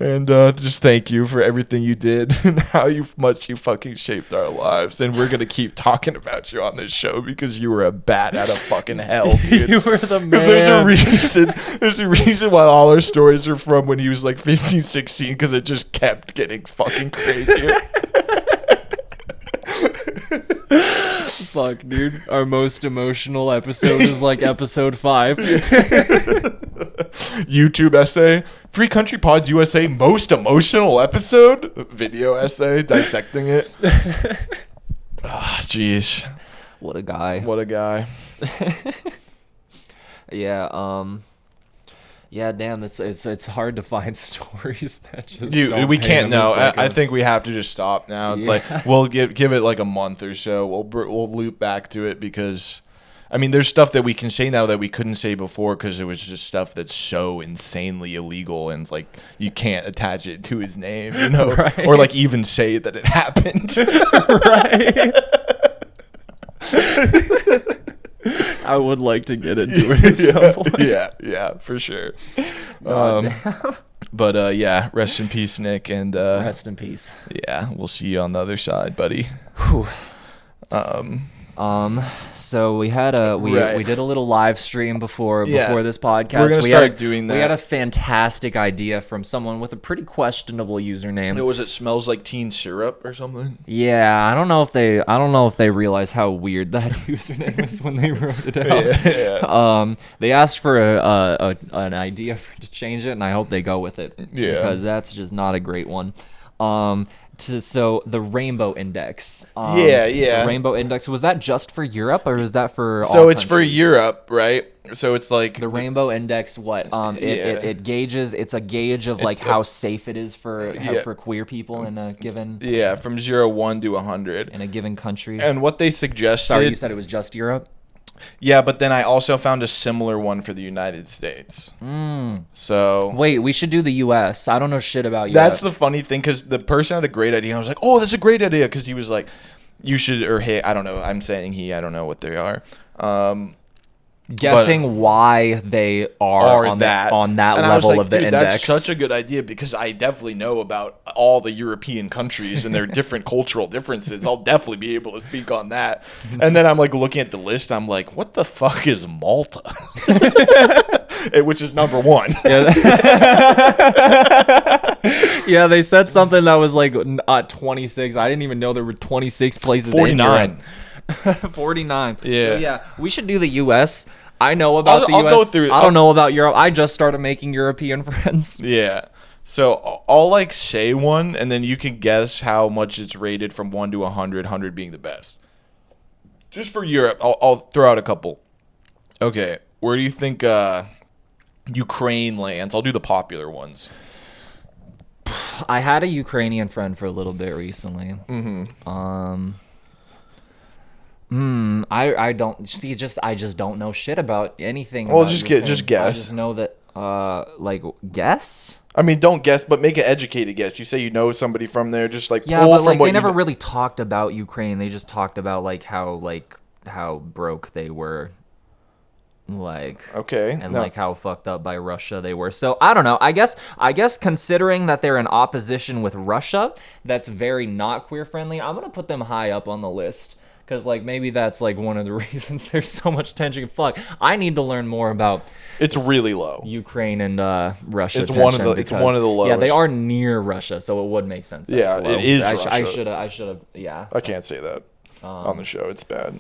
And just thank you for everything you did and how much you fucking shaped our lives. And we're going to keep talking about you on this show because you were a bat out of fucking hell, dude. You were the man. There's a reason why all our stories are from when he was like 15, 16, because it just kept getting fucking crazier. Fuck, dude. Our most emotional episode is like episode 5. YouTube essay, Free Country Pods USA most emotional episode, video essay dissecting it. Ah, jeez. What a guy. What a guy. Yeah, yeah, damn, it's hard to find stories that just Dude, don't we paint can't him know. as like I a- think we have to just stop now. It's Yeah. like we'll give it like a month or so. We'll loop back to it because, I mean, there's stuff that we can say now that we couldn't say before because it was just stuff that's so insanely illegal and like you can't attach it to his name, you know, Right. or like even say that it happened. Right. I would like to get into it at some point. Yeah, for sure. But yeah, rest in peace, Nick, and Rest in peace. yeah, we'll see you on the other side, buddy. Whew. So we had Right. we did a little live stream before this podcast. We're gonna we start had doing We had that. a fantastic idea from someone with a pretty questionable username. Was it smells like teen syrup or something? Yeah, I don't know if they realize how weird that username is when they wrote it out. Yeah. They asked for an idea to change it, and I hope they go with it. Yeah. Because that's just not a great one. So the Rainbow Index. Yeah. The Rainbow Index, was that just for Europe or is that for all So it's for countries? Europe, right? So it's like The Rainbow Index, what? It gauges. It's a gauge of like how safe it is for queer people in a given from 1 to 100. in a given country. And what they suggested. Sorry, you said it was just Europe. Yeah, but then I also found a similar one for the United States. So Wait, we should do the U.S. I don't know shit about Europe. that's the funny thing because the person had a great idea. I was like, oh, that's a great idea because he was like, you should, or hey, I don't know. I'm saying I don't know what they are. guessing why they are on that And I was level like, of the dude, index. That's such a good idea because I definitely know about all the European countries and their different cultural differences. I'll definitely be able to speak on that. And then I'm like looking at the list. I'm like, what the fuck is Malta? Which is number 1. Yeah, they said something that was like 26. I didn't even know there were 26 places. 49. 49. Yeah. So yeah, we should do the U.S. I know about the I'll U.S. go through- I don't know about Europe. I just started making European friends. Yeah. So I'll like say one, and then you can guess how much it's rated from 1 to 100, 100 being the best. Just for Europe, I'll throw out a couple. Okay, where do you think Ukraine lands? I'll do the popular ones. I had a Ukrainian friend for a little bit recently. I don't see. I just don't know shit about anything. Well, about just Ukraine. guess. I just know that. Like guess. I mean, don't guess, but make an educated guess. You say you know somebody from there, just like Yeah, pull but from like what they you never know. really talked about Ukraine. They just talked about how broke they were, Okay. and no. like how fucked up by Russia they were. So I don't know. I guess considering that they're in opposition with Russia, that's very not queer friendly. I'm gonna put them high up on the list. Because, like, maybe that's, like, one of the reasons there's so much tension. Fuck, I need to learn more about It's really low. Ukraine and Russia. It's one of the- because- one of the Yeah, they lowest. are near Russia, so it would make sense. That Yeah, it's low. it is I Russia. should have. Yeah. I can't say that on the show. It's bad.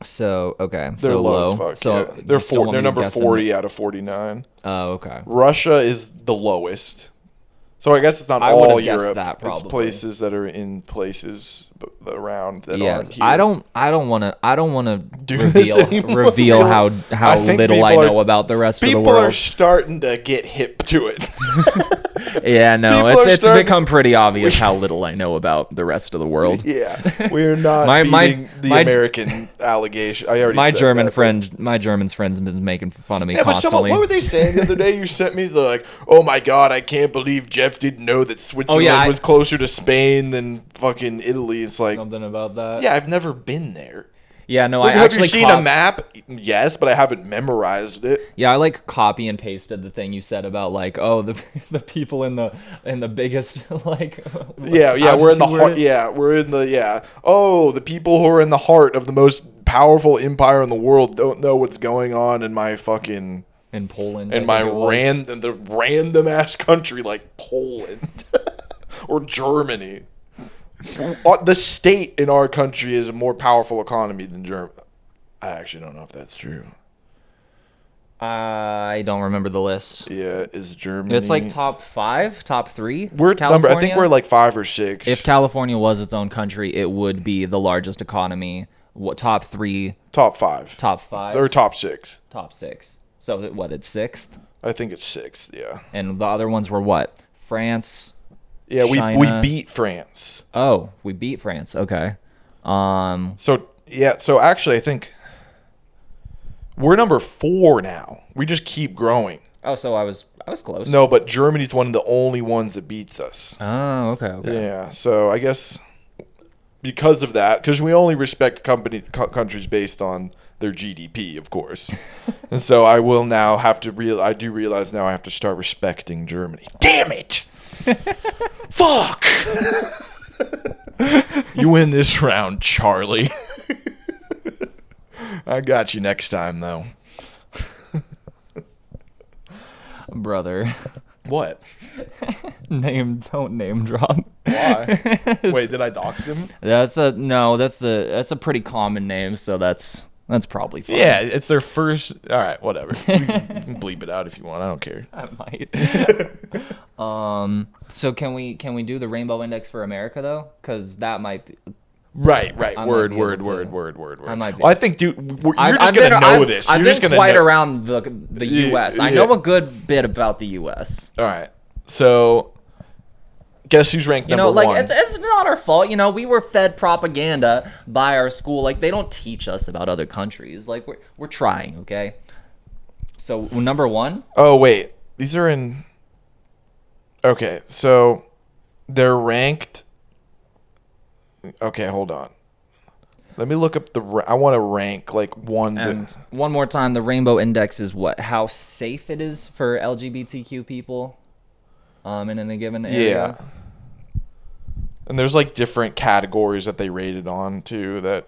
So okay. They're so low low. as fuck. So Yeah. They're you still want They're me to number guess them? 40 out of 49. Oh, okay. Russia is the lowest. So I guess it's not I would've all guessed Europe. that, It's probably. places that are in places around that Yes, aren't here. I don't want to Do this anymore. reveal how I think little people I are- know about the rest of the People are world. starting to get hip to it. Yeah, no, people are it's starting- become pretty obvious how little I know about the rest of the world. Yeah, we're not My- beating the my- American allegation. I already My said German that, friend, my German friend's been making fun of me Yeah, but constantly. what were they saying the other day? You sent me, they're like, "Oh my god, I can't believe Jeff didn't know that Switzerland was closer to Spain than fucking Italy." It's like, Something about that. yeah, I've never been there. Yeah, no, Like, I have actually you seen a map? Yes, but I haven't memorized it. Yeah, I like copy and pasted the thing you said about like, oh, the people in the biggest like. Yeah, how we're did in the you word heart. it? Yeah, we're in the Oh, the people who are in the heart of the most powerful empire in the world don't know what's going on in my fucking In Poland. in my random ass country like Poland or Germany. The state in our country is a more powerful economy than Germany. I actually don't know if that's true. I don't remember the list. Yeah, is Germany? It's like top 5, top 3. We're I think California? we're like 5 or 6. If California was its own country, it would be the largest economy. What top 3? Top 5. Top 5. Or top 6. Top 6. So what? It's 6th. I think it's 6th. Yeah. And the other ones were what? France. Yeah, we China. beat France. Oh, we beat France. Okay. So actually I think we're number 4 now. We just keep growing. Oh, so I was close. No, but Germany's one of the only ones that beats us. Oh, okay. Yeah, so I guess because of that, because we only respect countries based on their GDP, of course. And so I will now have to I do realize now I have to start respecting Germany. Damn it! Fuck! You win this round, Charlie. I got you next time, though. Brother. What? Don't name drop. Why? Wait, did I dox him? That's a pretty common name, so that's probably fine. Yeah, it's their first. All right, whatever. You can bleep it out if you want. I don't care. I might. So can we do the Rainbow Index for America though? Because that might be. Right. I Word. might be able to. I might be. Well, I think, dude, you're I've just been- gonna know I've- this. I've You're been just gonna quite know. around the U.S. I know a good bit about the U.S. All right. So, guess who's ranked number one? It's not our fault. We were fed propaganda by our school. Like, they don't teach us about other countries. Like, we're trying, okay? So, number 1? Oh wait, these are in. Okay, so they're ranked. Okay, hold on. Let me look up I want to rank like 1 And to. one more time, the Rainbow Index is what? How safe it is for LGBTQ people in a given area. Yeah. And there's like different categories that they rated on too. That.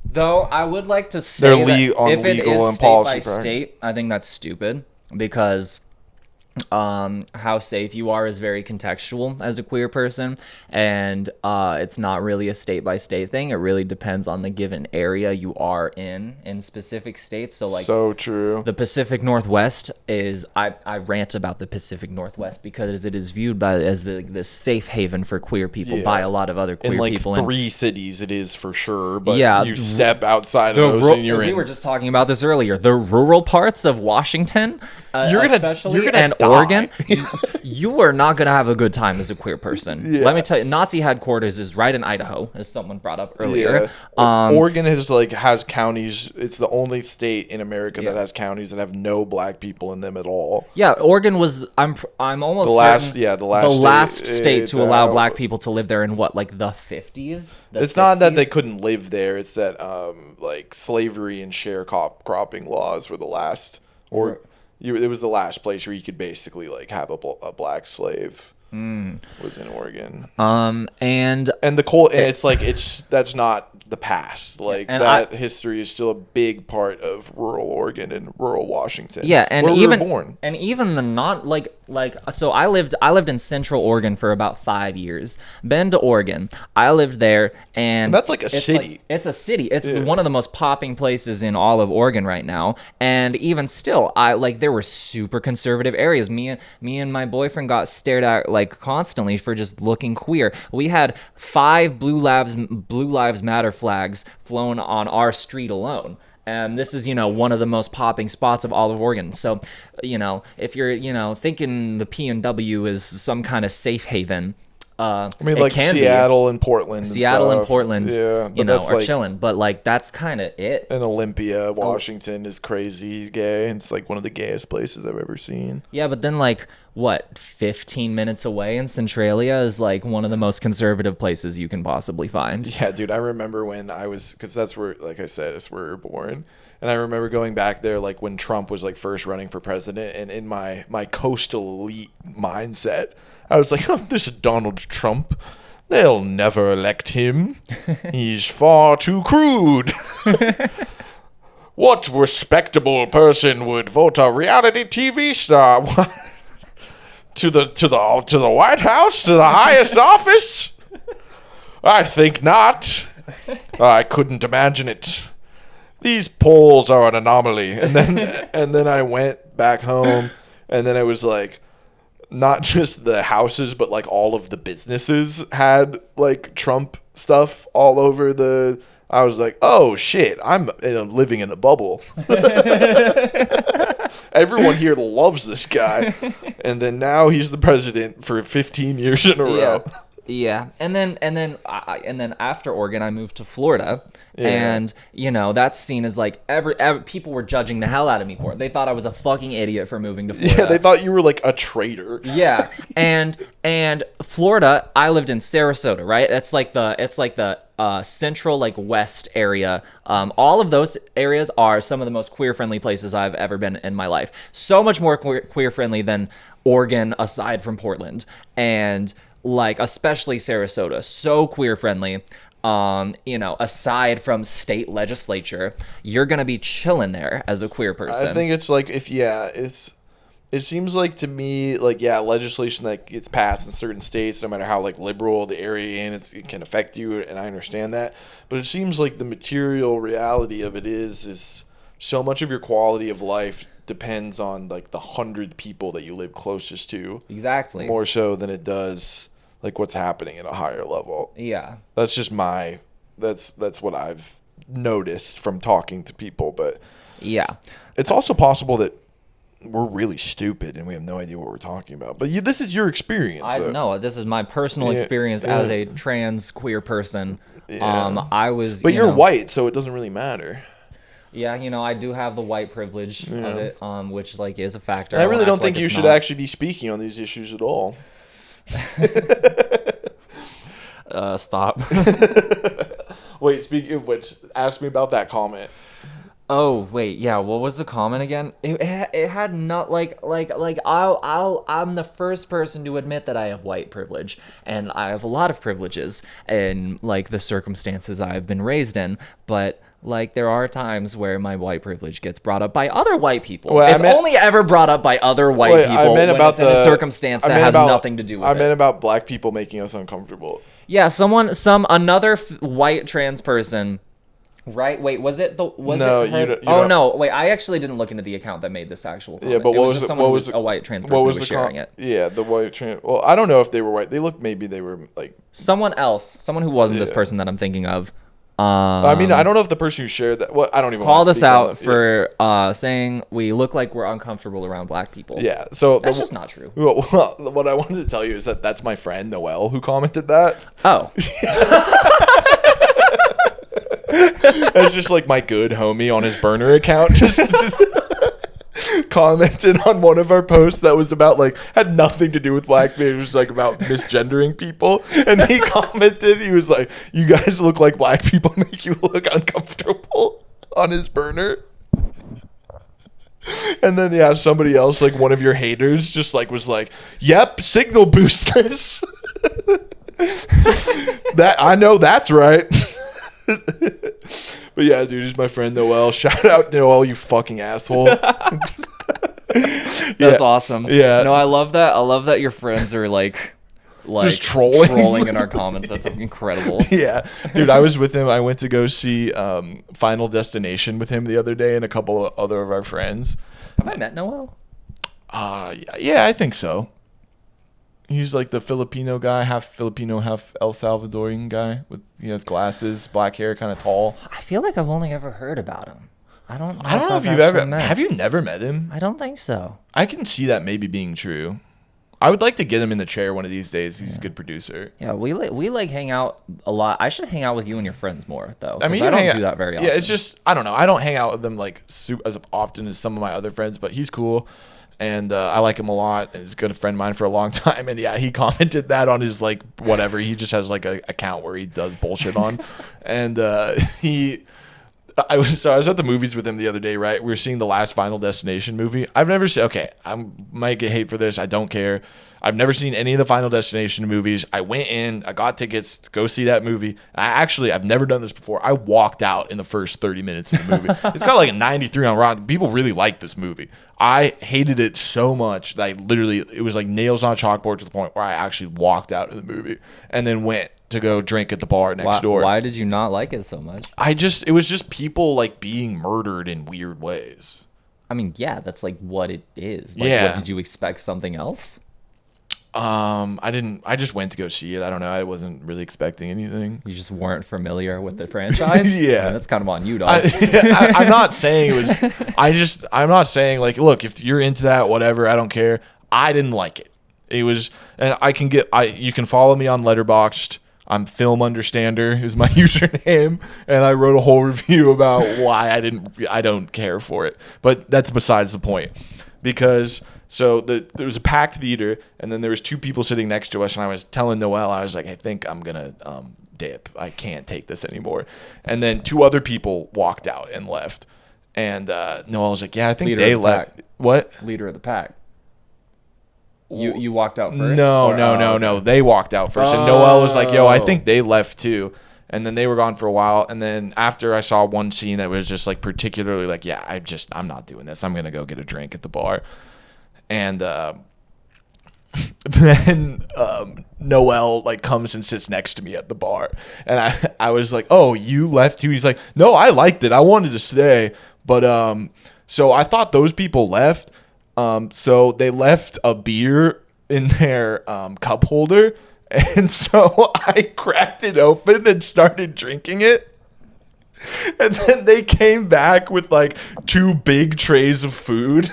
Though I would like to say They're that on if it legal is and state policy by practice. state, I think that's stupid because how safe you are is very contextual as a queer person, and it's not really a state by state thing. It really depends on the given area you are in specific states. So like So true. the Pacific Northwest is I rant about the Pacific Northwest because it is viewed as the safe haven for queer people Yeah. by a lot of other queer In like people. 3 cities, it is for sure. But Yeah. you step outside of those, and you're we in. were just talking about this earlier. The rural parts of Washington, especially you're gonna and die. Oregon, you are not gonna have a good time as a queer person. Yeah. Let me tell you, Nazi headquarters is right in Idaho, as someone brought up earlier. Oregon has counties. It's the only state in America that has counties that have no black people in them at all. Yeah, Oregon was. I'm almost The last- certain yeah, the last state, state to allow black people to live there in what, like the 50s. It's not that they couldn't live there. It's that like slavery and sharecropping laws were the last, it was the last place where you could basically like have a black slave. Was in Oregon. and And it's like that's not the past. Like And that history is still a big part of rural Oregon and rural Washington. Yeah, and where even we were born. and even the not like so I lived in Central Oregon for about 5 years. Been to Oregon. I lived there, and that's like a it's city. It's a city. It's one of the most popping places in all of Oregon right now. And even still, there were super conservative areas. Me and my boyfriend got stared at like constantly for just looking queer. We had 5 Blue Lives Matter flags flown on our street alone. And this is, one of the most popping spots of all of Oregon. So, if you're, thinking the PNW is some kind of safe haven, I mean, like Seattle and Portland. Seattle and Portland, yeah, are chilling. But, like, that's kind of it. And Olympia, Washington is crazy gay. It's, like, one of the gayest places I've ever seen. Yeah, but then, 15 minutes away in Centralia is, one of the most conservative places you can possibly find. Yeah, dude, I remember when because that's where, like I said, it's where we were born. And I remember going back there, when Trump was, first running for president. And in my coastal elite mindset, I was like, oh, this is Donald Trump. They'll never elect him. He's far too crude. What respectable person would vote a reality TV star to the White House, to the highest office? I think not. I couldn't imagine it. These polls are an anomaly. And then I went back home, and then it was like, not just the houses, but all of the businesses had Trump stuff all over I was like, oh shit, I'm living in a bubble. Everyone here loves this guy. And then now he's the president for 15 years in a row. Yeah, and then after Oregon, I moved to Florida, and that's seen as every people were judging the hell out of me for it. They thought I was a fucking idiot for moving to Florida. Yeah, they thought you were a traitor. Yeah, and Florida, I lived in Sarasota, right? It's the central west area. All of those areas are some of the most queer friendly places I've ever been in my life. So much more queer friendly than Oregon, aside from Portland, and especially Sarasota, so queer friendly. Aside from state legislature, you're gonna be chilling there as a queer person. I think it's it seems like to me legislation that gets passed in certain states, no matter how liberal the area in, it can affect you, and I understand that. But it seems like the material reality of it is so much of your quality of life depends on the 100 people that you live closest to. Exactly. More so than it does what's happening at a higher level. Yeah. That's just that's what I've noticed from talking to people. But yeah, it's also possible that we're really stupid and we have no idea what we're talking about. But this is your experience. I know. This is my personal experience as a trans queer person. Yeah. I was. But you're white, so it doesn't really matter. Yeah, I do have the white privilege of it, which is a factor. I really don't think you should actually be speaking on these issues at all. Stop. Wait, speaking of which, ask me about that comment. Oh wait, yeah. What was the comment again? It had not I'm the first person to admit that I have white privilege, and I have a lot of privileges in the circumstances I've been raised in, but. There are times where my white privilege gets brought up by other white people. Well, it's only ever brought up by other white people when it's in a circumstance that has nothing to do with it. I meant about black people making us uncomfortable. Yeah, another white trans person. Right? Wait, was it her? No, wait, I actually didn't look into the account that made this actual comment. Yeah, but what was a white trans person who was sharing it. Yeah, the white trans. Well, I don't know if they were white. Maybe they were someone who wasn't this person that I'm thinking of. I mean, I don't know if the person who shared that. Well, I don't even called us out for saying we look like we're uncomfortable around black people. Yeah, so that's just not true. Well, what I wanted to tell you is that's my friend Noelle who commented that. Oh, it's just my good homie on his burner account just commented on one of our posts that was about had nothing to do with black people. It was about misgendering people, and he commented, he was like, you guys look like black people make you look uncomfortable, on his burner. And then somebody else, one of your haters, just was like, yep, signal boost this. That I know that's right. But yeah, dude, he's my friend Noel. Shout out Noel, you fucking asshole. That's awesome. Yeah. No, I love that. I love that your friends are like just trolling in our comments. That's incredible. Yeah, dude, I was with him. I went to go see Final Destination with him the other day and a couple of other of our friends. Have I met Noel? Yeah, I think so. He's like the Filipino guy, half Filipino, half El Salvadorian guy with he has glasses, black hair, kind of tall. I feel like I've only ever heard about him. I don't know if you've ever have you never met him? I don't think so. I can see that maybe being true. I would like to get him in the chair one of these days. He's a good producer. Yeah, we hang out a lot. I should hang out with you and your friends more though. I mean, I don't do that very often. Yeah, it's just I don't know. I don't hang out with them like as often as some of my other friends, but he's cool. And I like him a lot. And he's a good friend of mine for a long time. And yeah, he commented that on his like whatever. He just has like a account where he does bullshit on. And I was at the movies with him the other day, right? We were seeing the last Final Destination movie. I've never seen. Okay, I might get hate for this. I don't care. I've never seen any of the Final Destination movies. I went in, I got tickets to go see that movie. I've never done this before. I walked out in the first 30 minutes of the movie. It's got like a 93 on Rotten. People really like this movie. I hated it so much that it was like nails on a chalkboard to the point where I actually walked out of the movie and then went to go drink at the bar next door. Why did you not like it so much? It was just people like being murdered in weird ways. I mean, yeah, that's like what it is. Like, Yeah. What, did you expect something else? I just went to go see it. I don't know. I wasn't really expecting anything. You just weren't familiar with the franchise? Yeah. I mean, that's kind of on you, dog. I'm not saying it was. I'm not saying like, look, if you're into that, whatever. I don't care. I didn't like it. It was, and you can follow me on Letterboxd. I'm Film Understander is my username, and I wrote a whole review about why I don't care for it. But that's besides the point, because there was a packed theater, and then there was two people sitting next to us, and I was telling Noel, I was like, I think I'm gonna dip. I can't take this anymore. And then two other people walked out and left, and Noel was like, yeah, I think they left. What? Leader of the pack. You walked out first? No. They walked out first. And Noel was like, yo, I think they left too. And then they were gone for a while. And then after I saw one scene that was just like particularly like, yeah, I'm not doing this. I'm going to go get a drink at the bar. And then Noel like comes and sits next to me at the bar. And I was like, oh, you left too? He's like, no, I liked it. I wanted to stay. But so I thought those people left. So they left a beer in their cup holder, and so I cracked it open and started drinking it. And then they came back with like two big trays of food.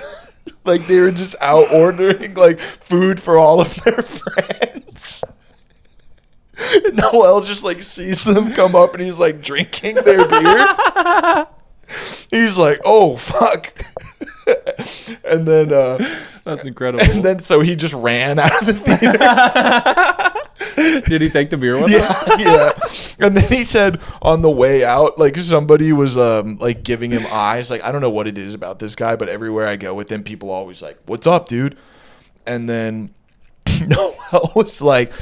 Like they were just out ordering like food for all of their friends. And Noel just like sees them come up and he's like drinking their beer. He's like, oh fuck. And then that's incredible. And then so he just ran out of the theater. Did he take the beer with him? Yeah. And then he said on the way out, like somebody was like giving him eyes. Like I don't know what it is about this guy, but everywhere I go with him, people always like, "What's up, dude?" And then Noel was like,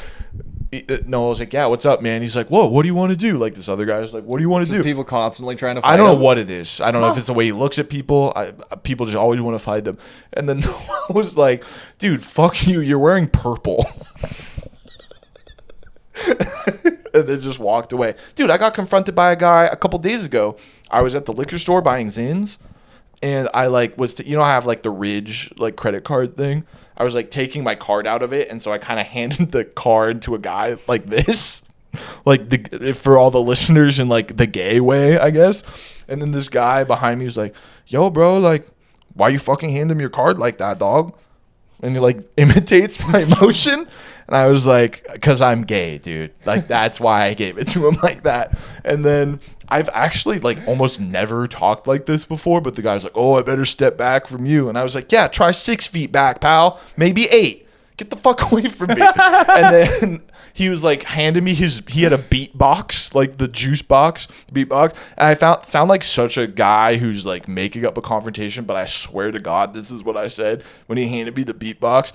yeah, what's up, man? He's like, whoa, what do you want to do? Like this other guy was like, what do you want to do? People constantly trying to fight I don't know him. what it is. I don't know if it's the way he looks at people. People just always want to fight them. And then Noel was like, dude, fuck you. You're wearing purple. And then just walked away. Dude, I got confronted by a guy a couple days ago. I was at the liquor store buying Zins. And I like I have like the Ridge like credit card thing. I was like taking my card out of it, and so I kind of handed the card to a guy like this, like for all the listeners in like the gay way, I guess. And then this guy behind me was like, "Yo, bro, like, why you fucking hand him your card like that, dog?" And he like imitates my emotion, and I was like, "Cause I'm gay, dude. Like that's why I gave it to him like that." And then I've actually like almost never talked like this before, but the guy's like, "Oh, I better step back from you." And I was like, "Yeah, try 6 feet back, pal. Maybe 8. Get the fuck away from me." And then he was like handing me he had a beat box, like the juice box, beat box. And I sound like such a guy who's like making up a confrontation, but I swear to God, this is what I said when he handed me the beat box.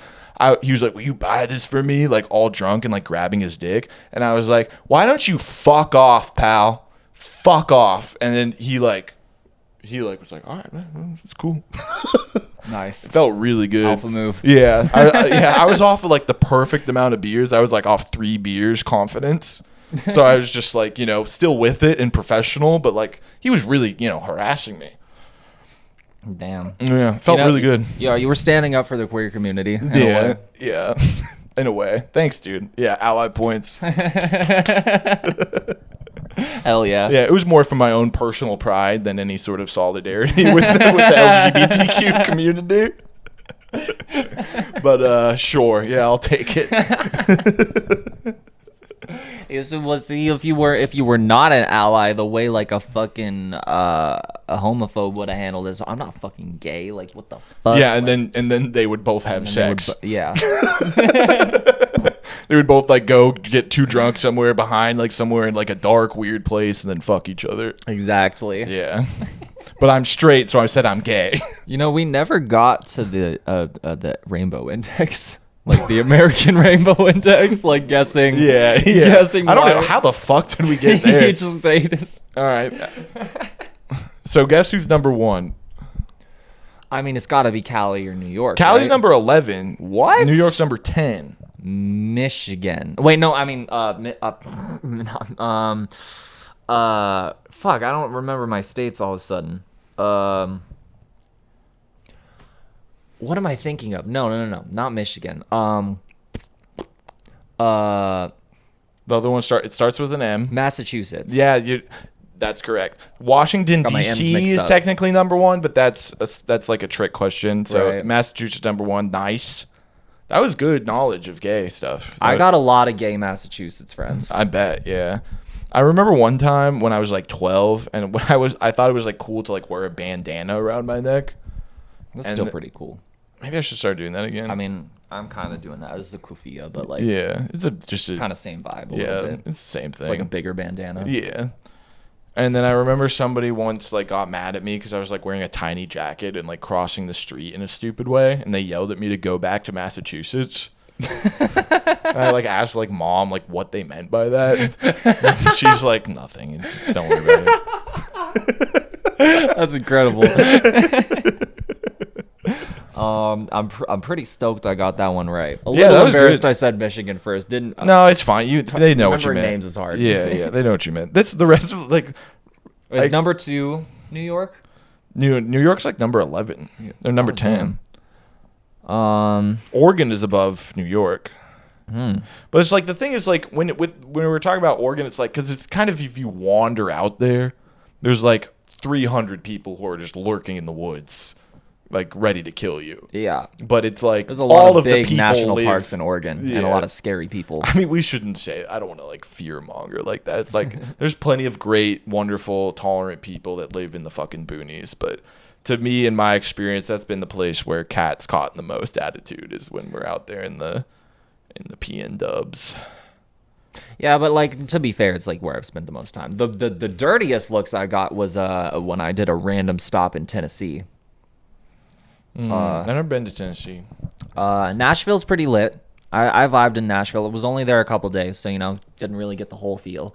He was like, "Will you buy this for me?" Like all drunk and like grabbing his dick. And I was like, "Why don't you fuck off, pal? fuck off. And then he was like, all right, man, it's cool. Nice. It felt really good. Alpha move. Yeah. I was off of like the perfect amount of beers. I was like off 3 beers confidence. So I was just like, still with it and professional, but like he was really, harassing me. Damn. Yeah. Felt really good. Yeah, you were standing up for the queer community. Yeah. Yeah. In a way. Thanks, dude. Yeah. Ally points. Hell yeah. Yeah, it was more from my own personal pride than any sort of solidarity with the LGBTQ community. But sure, yeah, I'll take it. So let's see if you were not an ally, the way like a fucking a homophobe would have handled this. I'm not fucking gay. Like what the fuck? Yeah, and then they would both have sex. Yeah. They would both like go get too drunk somewhere behind, like somewhere in like a dark, weird place, and then fuck each other. Exactly. Yeah. But I'm straight, so I said I'm gay. We never got to the rainbow index. Like the American Rainbow Index, like guessing. Yeah. Guessing. I don't know how the fuck did we get there. You just ate us. All right. So guess who's number 1? I mean, it's got to be Cali or New York. Cali's right? number 11. What? New York's number 10. Michigan. Wait, no. I mean, fuck. I don't remember my states all of a sudden. What am I thinking of? No. Not Michigan. The other one starts with an M. Massachusetts. Yeah, that's correct. Washington Got my M's D.C. mixed is up. technically number 1, but that's like a trick question. So Right. Massachusetts number 1. Nice. That was good knowledge of gay stuff. I got a lot of gay Massachusetts friends. I bet. Yeah. I remember one time when I was like 12, and when I thought it was like cool to like wear a bandana around my neck. That's and still pretty cool. Maybe I should start doing that again. I mean, I'm kind of doing that as a kufiya, but like, yeah, it's just a kind of same vibe a yeah, little bit. it's the same thing. It's like a bigger bandana. Yeah. And then I remember somebody once like got mad at me because I was like wearing a tiny jacket and like crossing the street in a stupid way, and they yelled at me to go back to Massachusetts. And I like asked like mom like what they meant by that. She's like nothing. Don't worry about it. That's incredible. I'm pretty stoked I got that one right. A little that was embarrassed good. I said Michigan first. Didn't No, it's fine. They know what you remembering meant. names is hard. Yeah, they know what you meant. The rest of like Is number 2 New York? New York's like number 11. They're number 10. Damn. Oregon is above New York. Hmm. But it's like the thing is like when we're talking about Oregon, it's like because it's kind of if you wander out there, there's like 300 people who are just lurking in the woods, like ready to kill you. Yeah. But it's like There's a lot all of of big the people national live, parks in Oregon and a Yeah. lot of scary people. I mean, we shouldn't say. I don't want to like fear monger like that. It's like there's plenty of great, wonderful, tolerant people that live in the fucking boonies. But to me, in my experience, that's been the place where cats caught the most attitude is when we're out there in the PN dubs. Yeah, but like to be fair, it's like where I've spent the most time. The dirtiest looks I got was when I did a random stop in Tennessee. I've never been to Tennessee. Nashville's pretty lit. I vibed in Nashville. It was only there a couple days, so didn't really get the whole feel.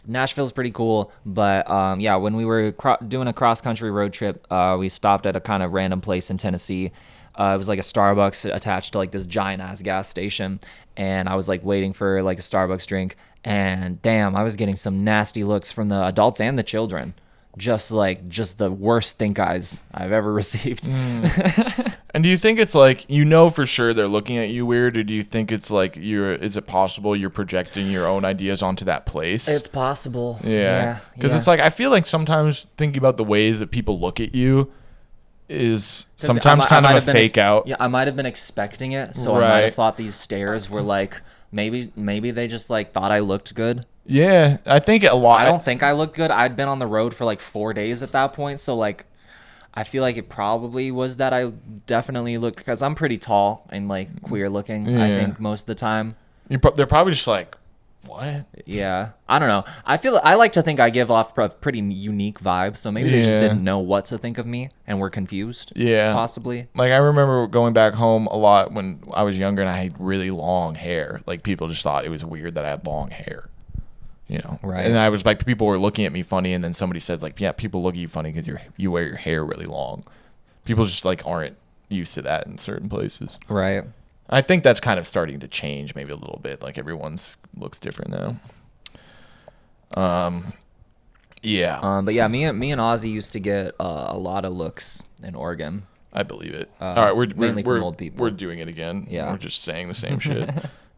Nashville's pretty cool, but yeah, when we were doing a cross country road trip, we stopped at a kind of random place in Tennessee. It was like a Starbucks attached to like this giant ass gas station, and I was like waiting for like a Starbucks drink, and damn, I was getting some nasty looks from the adults and the children. Just the worst stink eyes I've ever received. And do you think it's like for sure they're looking at you weird, or do you think it's like is it possible you're projecting your own ideas onto that place? It's possible. Yeah. Because it's like I feel like sometimes thinking about the ways that people look at you is sometimes kind of a fake out. Yeah, I might have been expecting it, so I might have thought these stares were like maybe they just like thought I looked good. Yeah, I think a lot. I don't think I looked good. I'd been on the road for like 4 days at that point, so like I feel like it probably was that I definitely looked, because I'm pretty tall and like queer looking. I think most of the time. They're probably just like, what? Yeah, I don't know. I like to think I give off a pretty unique vibe, so maybe they just didn't know what to think of me and were confused. Yeah, possibly. Like I remember going back home a lot when I was younger and I had really long hair. Like people just thought it was weird that I had long hair. You know, Right. And I was like, people were looking at me funny, and then somebody said like, yeah, people look at you funny because you wear your hair really long. People just like aren't used to that in certain places. Right. I think that's kind of starting to change maybe a little bit. Like everyone's looks different now. Yeah. But yeah, me and Ozzy used to get a lot of looks in Oregon. I believe it. All right, mainly from old people. We're doing it again. Yeah. We're just saying the same shit.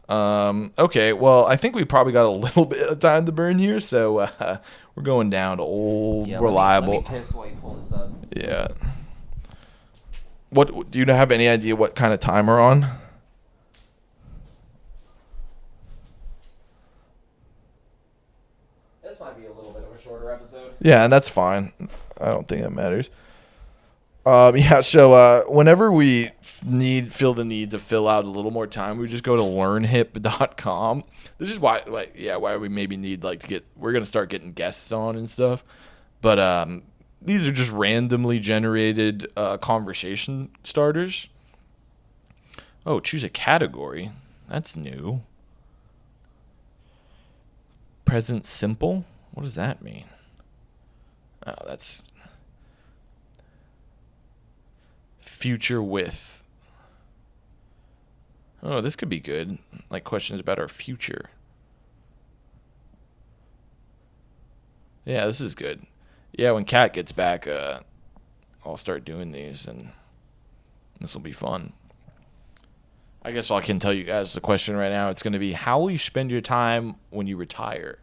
Okay, well, I think we probably got a little bit of time to burn here, so we're going down to old, reliable. Let me piss while you pull this up. Yeah. What do you have any idea what kind of time we're on? This might be a little bit of a shorter episode. Yeah, and that's fine. I don't think that matters. Yeah, so whenever we feel the need to fill out a little more time, we just go to learnhip.com. This is why, why we maybe need we're gonna start getting guests on and stuff. But these are just randomly generated conversation starters. Oh, choose a category. That's new. Present simple. What does that mean? Oh, that's future with. Oh, this could be good. Like questions about our future. Yeah, this is good. Yeah, when Kat gets back, I'll start doing these, and this will be fun. I guess I can tell you guys the question right now. It's going to be, how will you spend your time when you retire?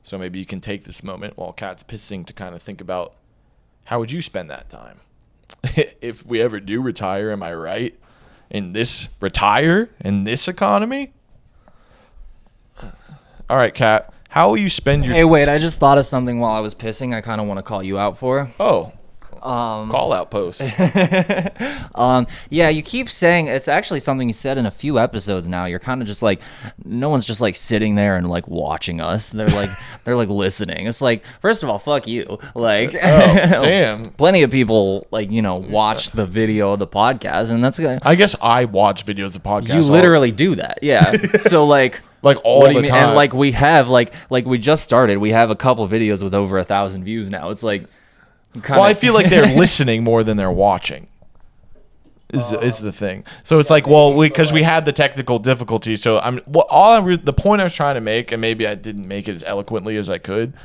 So maybe you can take this moment while Kat's pissing to kind of think about, how would you spend that time? If we ever do retire, am I right? Retire in this economy? All right, Kat, how will you spend your... Hey, wait, I just thought of something while I was pissing I kind of want to call you out for. Oh, call out post. Yeah, you keep saying, it's actually something you said in a few episodes now. You're kind of just like, no one's just like sitting there and like watching us. They're like, they're like listening. It's like, first of all, fuck you. Like, oh, damn. Plenty of people like, watch the video of the podcast, and that's good. I guess I watch videos of podcasts. You literally do that. Yeah. So like all the time. And like we have like we just started. We have a couple videos with over 1,000 views now. It's like, I feel like they're listening more than they're watching. Is the thing. So it's like, because we had the technical difficulties. So the point I was trying to make, and maybe I didn't make it as eloquently as I could,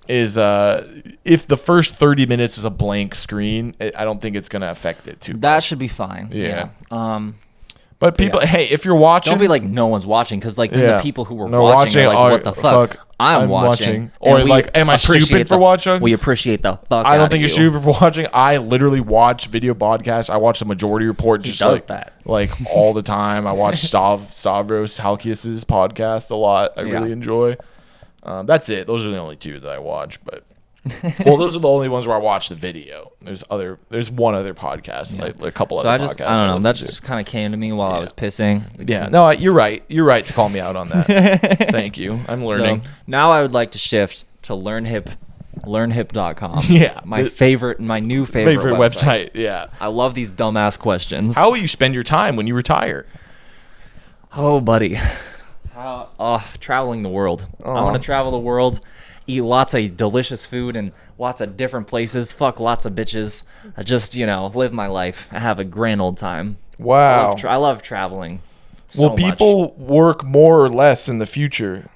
is if the first 30 minutes is a blank screen, I don't think it's gonna affect it too much. That should be fine. Yeah. But people, hey, if you're watching, don't be like no one's watching, because like the people who were watching are like, what the fuck? I'm watching. Or like, am I stupid for watching? We appreciate the fuck. I don't think you're stupid for watching. I literally watch video podcasts. I watch the Majority Report. He does that like all the time. I watch Stavros Halkias's podcast a lot. I really enjoy. That's it. Those are the only two that I watch, but. Well, those are the only ones where I watch the video. There's one other podcast, like a couple other podcasts. I don't know. That just kind of came to me while I was pissing. Yeah, no, you're right. You're right to call me out on that. Thank you. I'm learning. So now I would like to shift to learnhip.com. Yeah, my new favorite website. Yeah, I love these dumbass questions. How will you spend your time when you retire? Oh, buddy, traveling the world. I want to travel the world. Eat lots of delicious food and lots of different places. Fuck lots of bitches. I just, live my life. I have a grand old time. Wow. I love traveling so Will people work more or less in the future?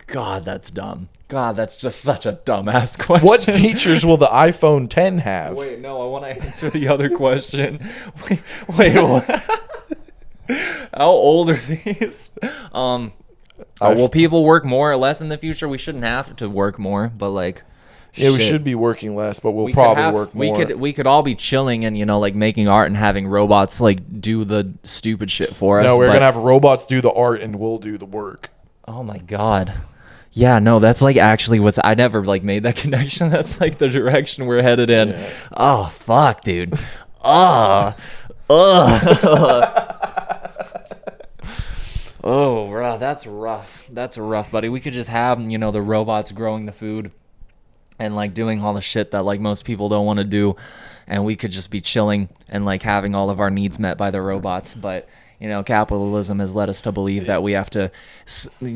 God, that's dumb. God, that's just such a dumbass question. What features will the iPhone 10 have? Wait, no, I want to answer the other question. Wait, what? How old are these? Will people work more or less in the future? We shouldn't have to work more, but like, we should be working less, but we'll probably work more. We could all be chilling and like making art and having robots like do the stupid shit for us. No, we're gonna have robots do the art and we'll do the work. Oh my god. Yeah, no, that's like actually I never like made that connection. That's like the direction we're headed in. Yeah. Oh fuck, dude. Oh, bro, that's rough. That's rough, buddy. We could just have, the robots growing the food and, like, doing all the shit that, like, most people don't want to do. And we could just be chilling and, like, having all of our needs met by the robots. But, capitalism has led us to believe that we have to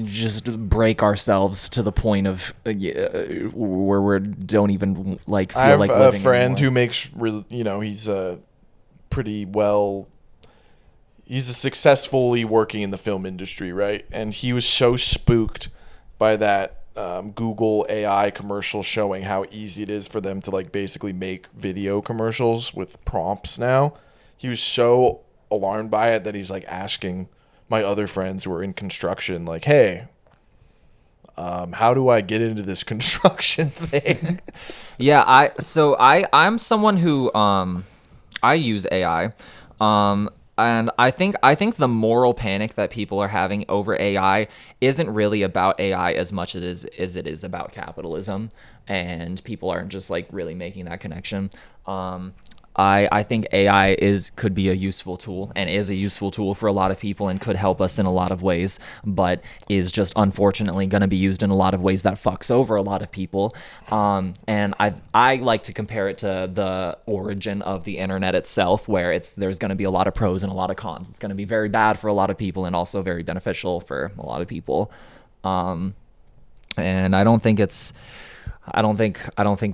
just break ourselves to the point of where we don't even feel like living I have a friend anymore. who makes he's pretty well. He's a successfully working in the film industry, right? And he was so spooked by that Google AI commercial showing how easy it is for them to basically make video commercials with prompts now. He was so alarmed by it that he's asking my other friends who are in construction, hey, how do I get into this construction thing? Yeah, I'm someone who I use AI. And I think the moral panic that people are having over AI isn't really about AI as much as it is about capitalism, and people aren't just really making that connection. I think AI could be a useful tool and is a useful tool for a lot of people and could help us in a lot of ways, but is just unfortunately going to be used in a lot of ways that fucks over a lot of people. And I like to compare it to the origin of the internet itself, where there's going to be a lot of pros and a lot of cons. It's going to be very bad for a lot of people and also very beneficial for a lot of people. And I don't think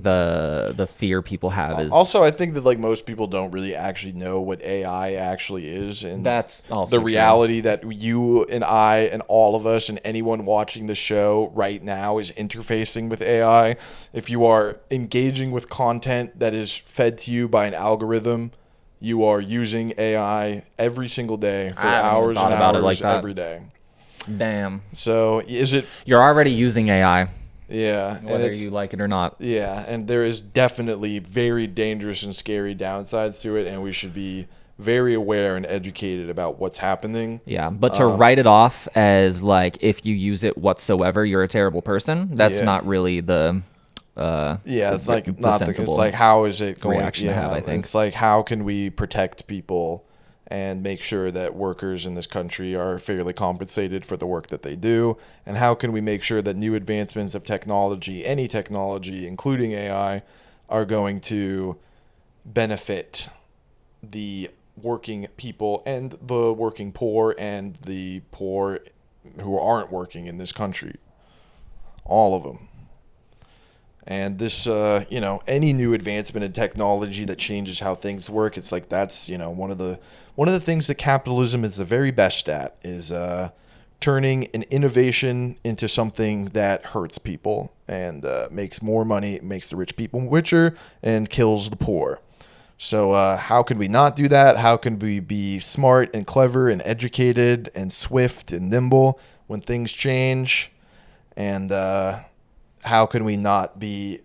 the fear people have is also, I think that most people don't really actually know what AI actually is, and that's also the reality that you and I and all of us and anyone watching the show right now is interfacing with AI. If you are engaging with content that is fed to you by an algorithm, you are using AI every single day for hours and hours every day. Damn. So you're already using AI. Yeah. Whether you like it or not. Yeah, and there is definitely very dangerous and scary downsides to it, and we should be very aware and educated about what's happening. Yeah, but to write it off as if you use it whatsoever, you're a terrible person, that's not really the it's not it's how is it going reaction to have, I think. It's how can we protect people and make sure that workers in this country are fairly compensated for the work that they do? And how can we make sure that new advancements of technology, any technology, including AI, are going to benefit the working people and the working poor and the poor who aren't working in this country? All of them. And this, any new advancement in technology that changes how things work, it's that's, one of the things that capitalism is the very best at is turning an innovation into something that hurts people and makes more money, makes the rich people richer, and kills the poor. So how can we not do that? How can we be smart and clever and educated and swift and nimble when things change? And how can we not be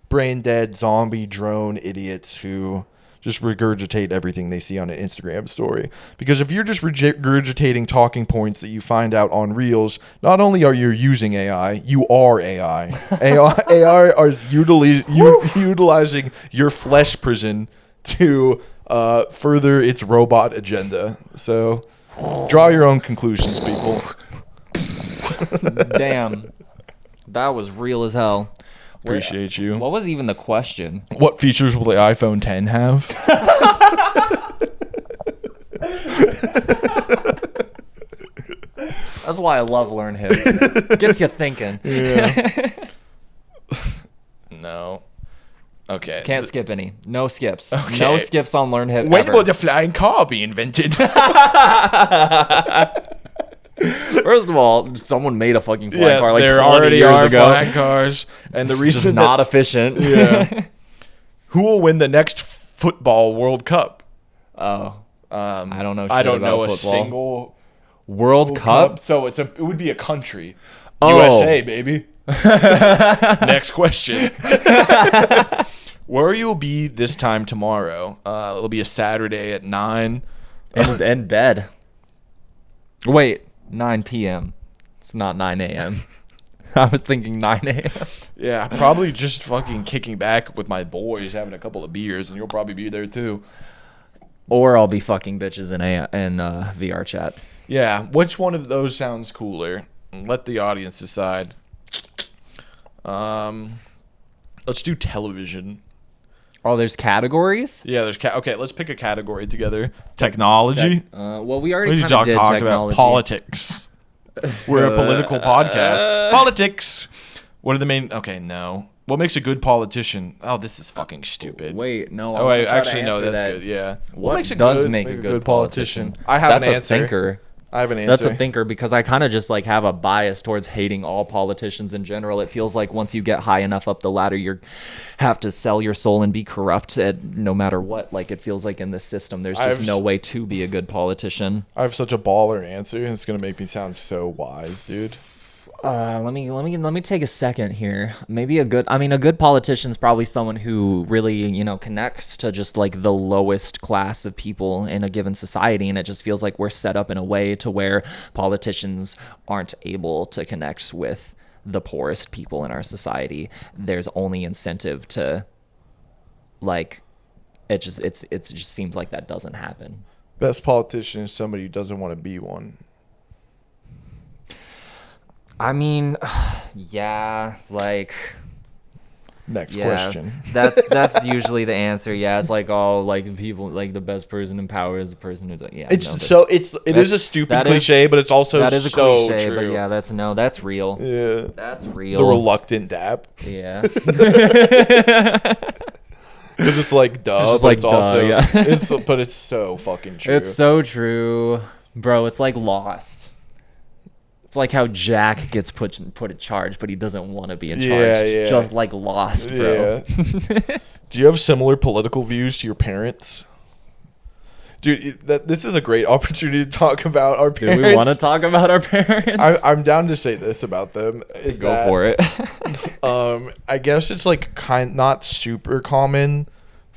brain dead zombie drone idiots who just regurgitate everything they see on an Instagram story? Because if you're just regurgitating talking points that you find out on Reels, not only are you using AI, you are AI. AI is utilizing your flesh prison to further its robot agenda. So draw your own conclusions, people. Damn. That was real as hell. Appreciate you. What was even the question? What features will the iPhone 10 have? That's why I love Learn Hip. Gets you thinking. Yeah. No. Okay. Can't skip any. No skips. Okay. No skips on Learn Hip. When ever. will the flying car be invented? First of all, someone made a fucking flying car there 20 already years are ago. flying cars, and the reason Just not efficient. Yeah. Who will win the next football World Cup? Oh, I don't know. I don't know a football. single World Cup. So it would be a country. Oh. USA, baby. Next question. Where you'll be this time tomorrow? It'll be a Saturday at 9. In bed. Wait. 9 p.m. It's not 9 a.m. I was thinking 9 a.m. Yeah, probably just fucking kicking back with my boys, having a couple of beers, and you'll probably be there too. Or I'll be fucking bitches in VR chat. Yeah, which one of those sounds cooler? Let the audience decide. Let's do television. Oh, there's categories? Yeah, there's okay. Let's pick a category together. Technology. Well, we What already did you kind of did talk about? technology. Politics. We're a political podcast. Politics. What are the main? Okay, no. What makes a good politician? Oh, this is fucking stupid. Wait, no. Oh, wait, actually, no. That's good. Yeah. What makes a good politician? I have That's an a answer. thinker. I have an answer. That's a thinker because I kind of just like have a bias towards hating all politicians in general. It feels like once you get high enough up the ladder, you have to sell your soul and be corrupt at no matter what. Like it feels like in this system, there's just no way to be a good politician. I have such a baller answer. It's gonna make me sound so wise, dude. Let me take a second here. Maybe a good politician is probably someone who really, connects to just like the lowest class of people in a given society. And it just feels like we're set up in a way to where politicians aren't able to connect with the poorest people in our society. There's only incentive to like, it just seems like that doesn't happen. Best politician is somebody who doesn't want to be one. I mean, yeah, like Next question. That's usually the answer. Yeah, it's like all like people like the best person in power is the person who it is a stupid cliche, but it's also that is a so cliche. true. But yeah, that's real. Yeah, that's real. The reluctant dap. Yeah. Because it's like duh, It's but like it's also yeah. but it's so fucking true. It's so true, bro. It's like Lost. It's like how Jack gets put in charge, but he doesn't want to be in charge. It's just like Lost, bro. Yeah. Do you have similar political views to your parents? Dude, this is a great opportunity to talk about our parents. Do we want to talk about our parents? I'm down to say this about them. Go for it. I guess it's like not super common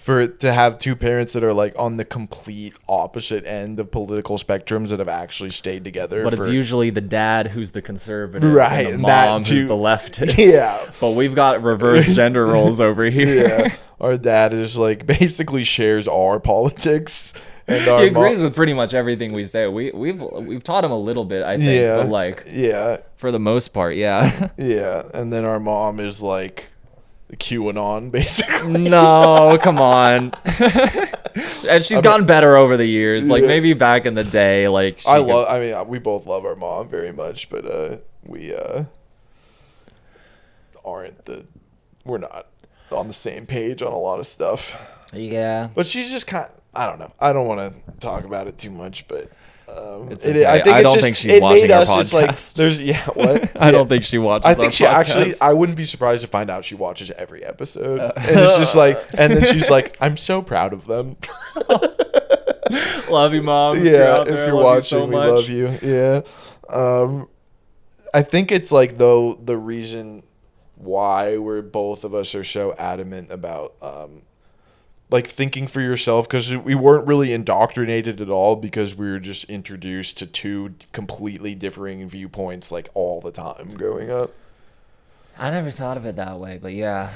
to have two parents that are like on the complete opposite end of political spectrums that have actually stayed together. But it's usually the dad who's the conservative, right? And the mom who's the leftist. Yeah. But we've got reverse gender roles over here. Yeah. Our dad is like basically shares our politics. And he agrees with pretty much everything we say. We've taught him a little bit, I think. Yeah. But like, for the most part, yeah. Yeah. And then our mom is like QAnon, basically. No, come on. And she's gotten better over the years. Like maybe back in the day, like we both love our mom very much, but we we're not on the same page on a lot of stuff. Yeah. But she's just I don't know. I don't want to talk about it too much, but okay. I don't think she's watching our podcast. It's like there's what? I don't think she watches. I think our she podcast. actually. I wouldn't be surprised to find out she watches every episode, and it's just like, and then she's like, "I'm so proud of them." Love you, mom. Yeah, if you're watching, we love you. Yeah, I think it's like though the reason why both of us are so adamant about like thinking for yourself, because we weren't really indoctrinated at all, because we were just introduced to two completely differing viewpoints like all the time growing up. I never thought of it that way, but yeah.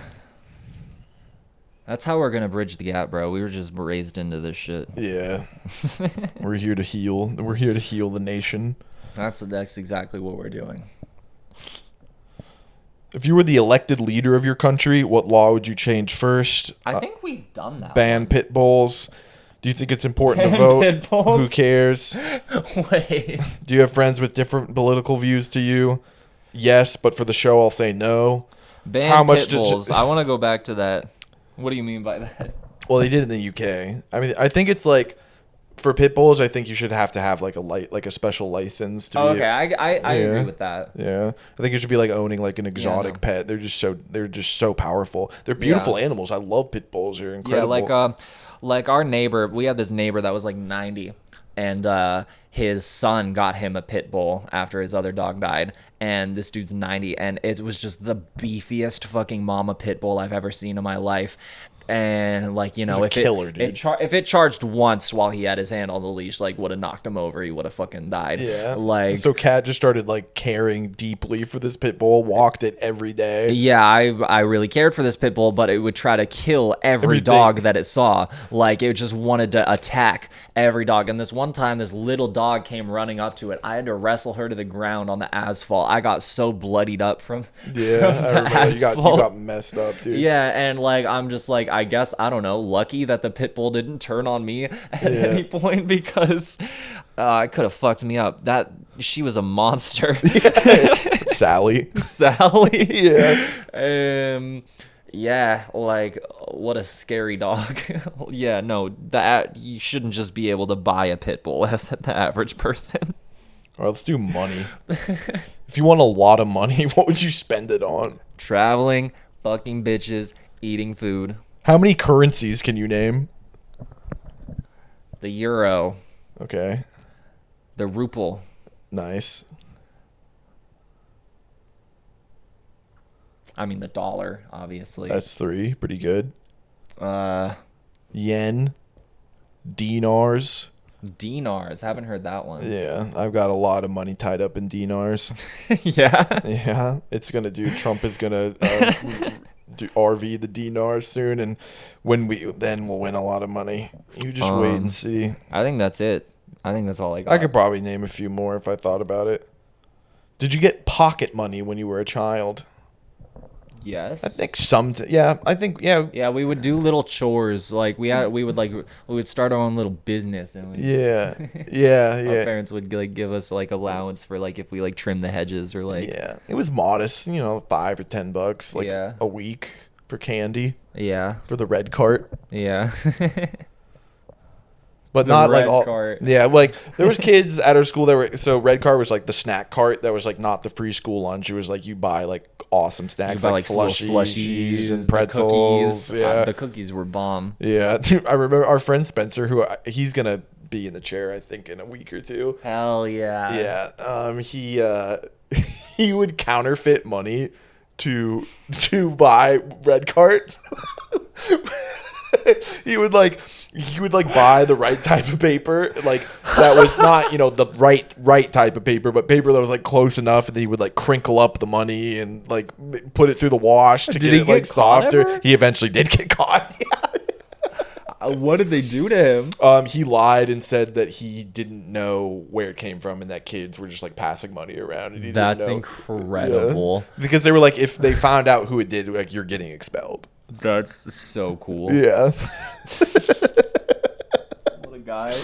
That's how we're going to bridge the gap, bro. We were just raised into this shit. Yeah. We're here to heal. We're here to heal the nation. That's exactly what we're doing. If you were the elected leader of your country, what law would you change first? I think we've done that. Ban pit bulls. Do you think it's important to vote? Pit bulls? Who cares? Wait. Do you have friends with different political views to you? Yes, but for the show, I'll say no. Ban pit bulls. I want to go back to that. What do you mean by that? Well, they did it in the UK. I mean, I think it's like for pit bulls, I think you should have to have like a special license to okay, I agree with that. Yeah. I think it should be like owning like an exotic pet. They're just so powerful. They're beautiful animals. I love pit bulls. They're incredible. Yeah, like our neighbor, we had this neighbor that was like 90, and his son got him a pit bull after his other dog died, and this dude's 90, and it was just the beefiest fucking mama pit bull I've ever seen in my life. And like, you know, if it charged once while he had his hand on the leash, like would have knocked him over, he would have fucking died. Yeah. Like, so Kat just started like caring deeply for this pit bull, walked it every day. Yeah, I really cared for this pit bull, but it would try to kill every dog that it saw. Like it just wanted to attack every dog. And this one time, this little dog came running up to it. I had to wrestle her to the ground on the asphalt. I got so bloodied up from I remember you got messed up, dude. Yeah, and like I'm just like I guess, I don't know, lucky that the pit bull didn't turn on me at any point, because it could have fucked me up. She was a monster. Sally. Yeah, like, what a scary dog. Yeah, no, you shouldn't just be able to buy a pit bull as the average person. All right, let's do money. If you want a lot of money, what would you spend it on? Traveling, fucking bitches, eating food. How many currencies can you name? The euro. Okay. The ruble. Nice. I mean, the dollar, obviously. That's 3. Pretty good. Yen. Dinars. Haven't heard that one. Yeah, I've got a lot of money tied up in dinars. Yeah. Yeah, it's gonna do. Trump is gonna do RV the dinars soon, and we'll win a lot of money. You just wait and see. I think that's it. I think that's all I got. I could probably name a few more if I thought about it. Did you get pocket money when you were a child? Yes. I think yeah. We would do little chores. Like we would start our own little business, and Yeah. our parents would like give us like allowance for like if we like trim the hedges or like. Yeah, it was modest. $5 or $10 like a week for candy. Yeah. For the red cart. Yeah. But The not like red all. cart. Yeah, like there was kids at our school that were red cart was like the snack cart that was like not the free school lunch. It was like you buy like awesome snacks like slushies and pretzels. The cookies. Yeah, The cookies were bomb. Yeah, I remember our friend Spencer, who he's gonna be in the chair I think in a week or two. Hell yeah. Yeah. He would counterfeit money to buy red cart. He would buy the right type of paper, like that was not the right type of paper, but paper that was like close enough, and then he would like crinkle up the money and like put it through the wash to get it like softer. Ever? He eventually did get caught. What did they do to him? He lied and said that he didn't know where it came from and that kids were just like passing money around. And That's incredible. Yeah. Because they were like, if they found out who it did, like you're getting expelled. That's so cool. Yeah. What a guy.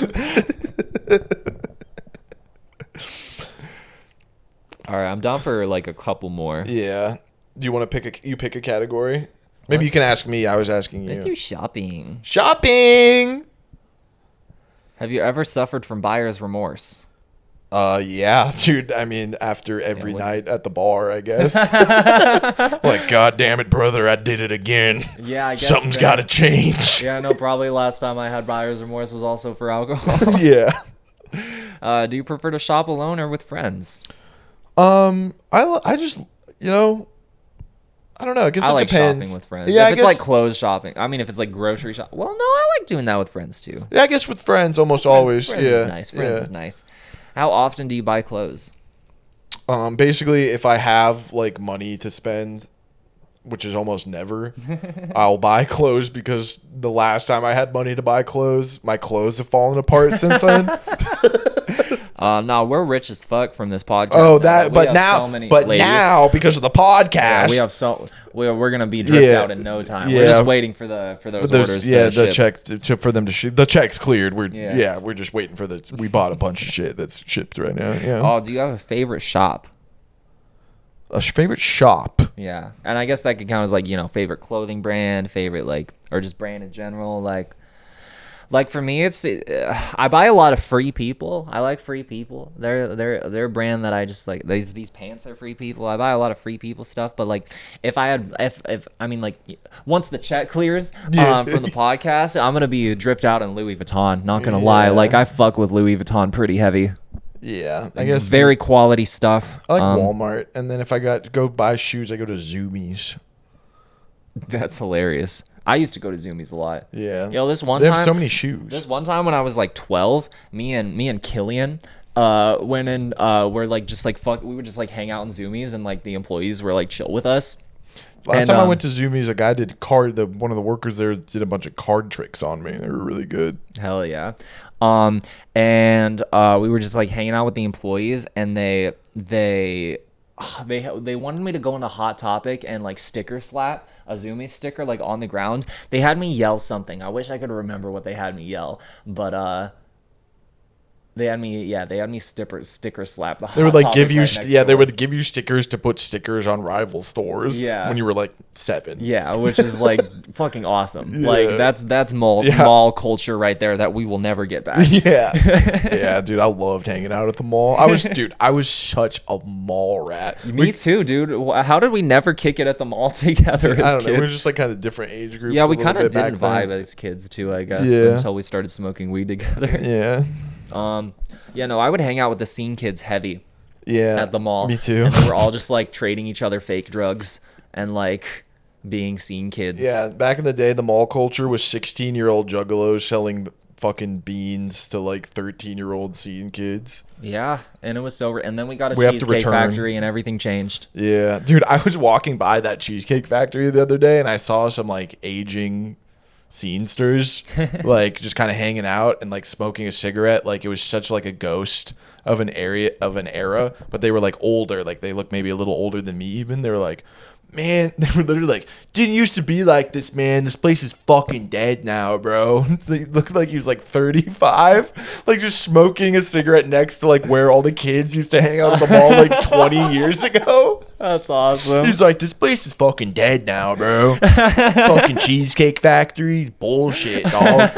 All right, I'm down for like a couple more. Yeah. Do you want to pick a category? Maybe you can ask me. I was asking you. Let's do shopping. Shopping. Have you ever suffered from buyer's remorse? Yeah, dude. I mean, after every night at the bar, I guess. Like, God damn it, brother, I did it again. Yeah, I guess something's got to change. Yeah, no, probably last time I had buyer's remorse was also for alcohol. Yeah. Do you prefer to shop alone or with friends? I just, I don't know. I guess I it like depends. shopping with friends. Yeah, if it's like clothes shopping. I mean, if it's like grocery shop. Well, no, I like doing that with friends too. Yeah, I guess with friends almost always. Friends yeah. is nice. Friends is nice. How often do you buy clothes? Basically, if I have like money to spend, which is almost never, I'll buy clothes because the last time I had money to buy clothes, my clothes have fallen apart since then. No, we're rich as fuck from this podcast. Oh, now because of the podcast, we're gonna be dripped out in no time. We're just waiting for those orders. The check for them to ship. The check's cleared. We're just waiting for we bought a bunch of shit that's shipped right now. Yeah. Oh, do you have a favorite shop? A favorite shop? Yeah, and I guess that could count as like favorite clothing brand, favorite or just brand in general, Like for me, I buy a lot of Free People. I like Free People. They're a brand that I just like. These pants are Free People. I buy a lot of Free People stuff. But like, if once the check clears from the podcast, I'm gonna be dripped out in Louis Vuitton. Not gonna lie, like I fuck with Louis Vuitton pretty heavy. Yeah, I guess very quality stuff. I like Walmart, and then if I go buy shoes, I go to Zoomies. That's hilarious. I used to go to Zoomies a lot. Yeah. This one time. They have so many shoes. This one time when I was like 12, me and Killian went in, we're like just like fuck. We would just like hang out in Zoomies, and like the employees were like chill with us. Last time I went to Zoomies, a guy did one of the workers there did a bunch of card tricks on me. They were really good. Hell yeah. And we were just like hanging out with the employees, and they they wanted me to go into Hot Topic and like sticker slap a Zoomy sticker like on the ground. They had me yell something. I wish I could remember what they had me yell, but they had me sticker slap the Hot They would like Topic give you right next they door. would give you stickers to put stickers on rival stores. Yeah. When you were like 7. Yeah, which is like fucking awesome. Yeah. Like that's mall culture right there that we will never get back. Yeah. Yeah, dude, I loved hanging out at the mall. I was such a mall rat. Me too, dude. How did we never kick it at the mall together as I don't kids? know. We were just like kind of different age groups. Yeah, a we little kind of bit back didn't then. vibe as kids too, I guess, Yeah. until we started smoking weed together. Yeah. Yeah, no, I would hang out with the scene kids heavy Yeah. at the mall. Me too. And we're all just like trading each other fake drugs and like being scene kids. Yeah, back in the day, the mall culture was 16-year-old juggalos selling fucking beans to like 13-year-old scene kids. Yeah, and it was so. And then we got a We have to Cheesecake return. Factory, and everything changed. Yeah, dude, I was walking by that Cheesecake Factory the other day, and I saw some like aging scenesters, like just kind of hanging out and like smoking a cigarette. Like it was such like a ghost of an era, but they were like older. Like they looked maybe a little older than me even. They were like, man, they were literally like, didn't used to be like this, man. This place is fucking dead now, bro. They looked like he was like 35, like just smoking a cigarette next to like where all the kids used to hang out at the mall like 20 years ago. That's awesome. He's like, this place is fucking dead now, bro. Fucking Cheesecake Factory, bullshit, dog.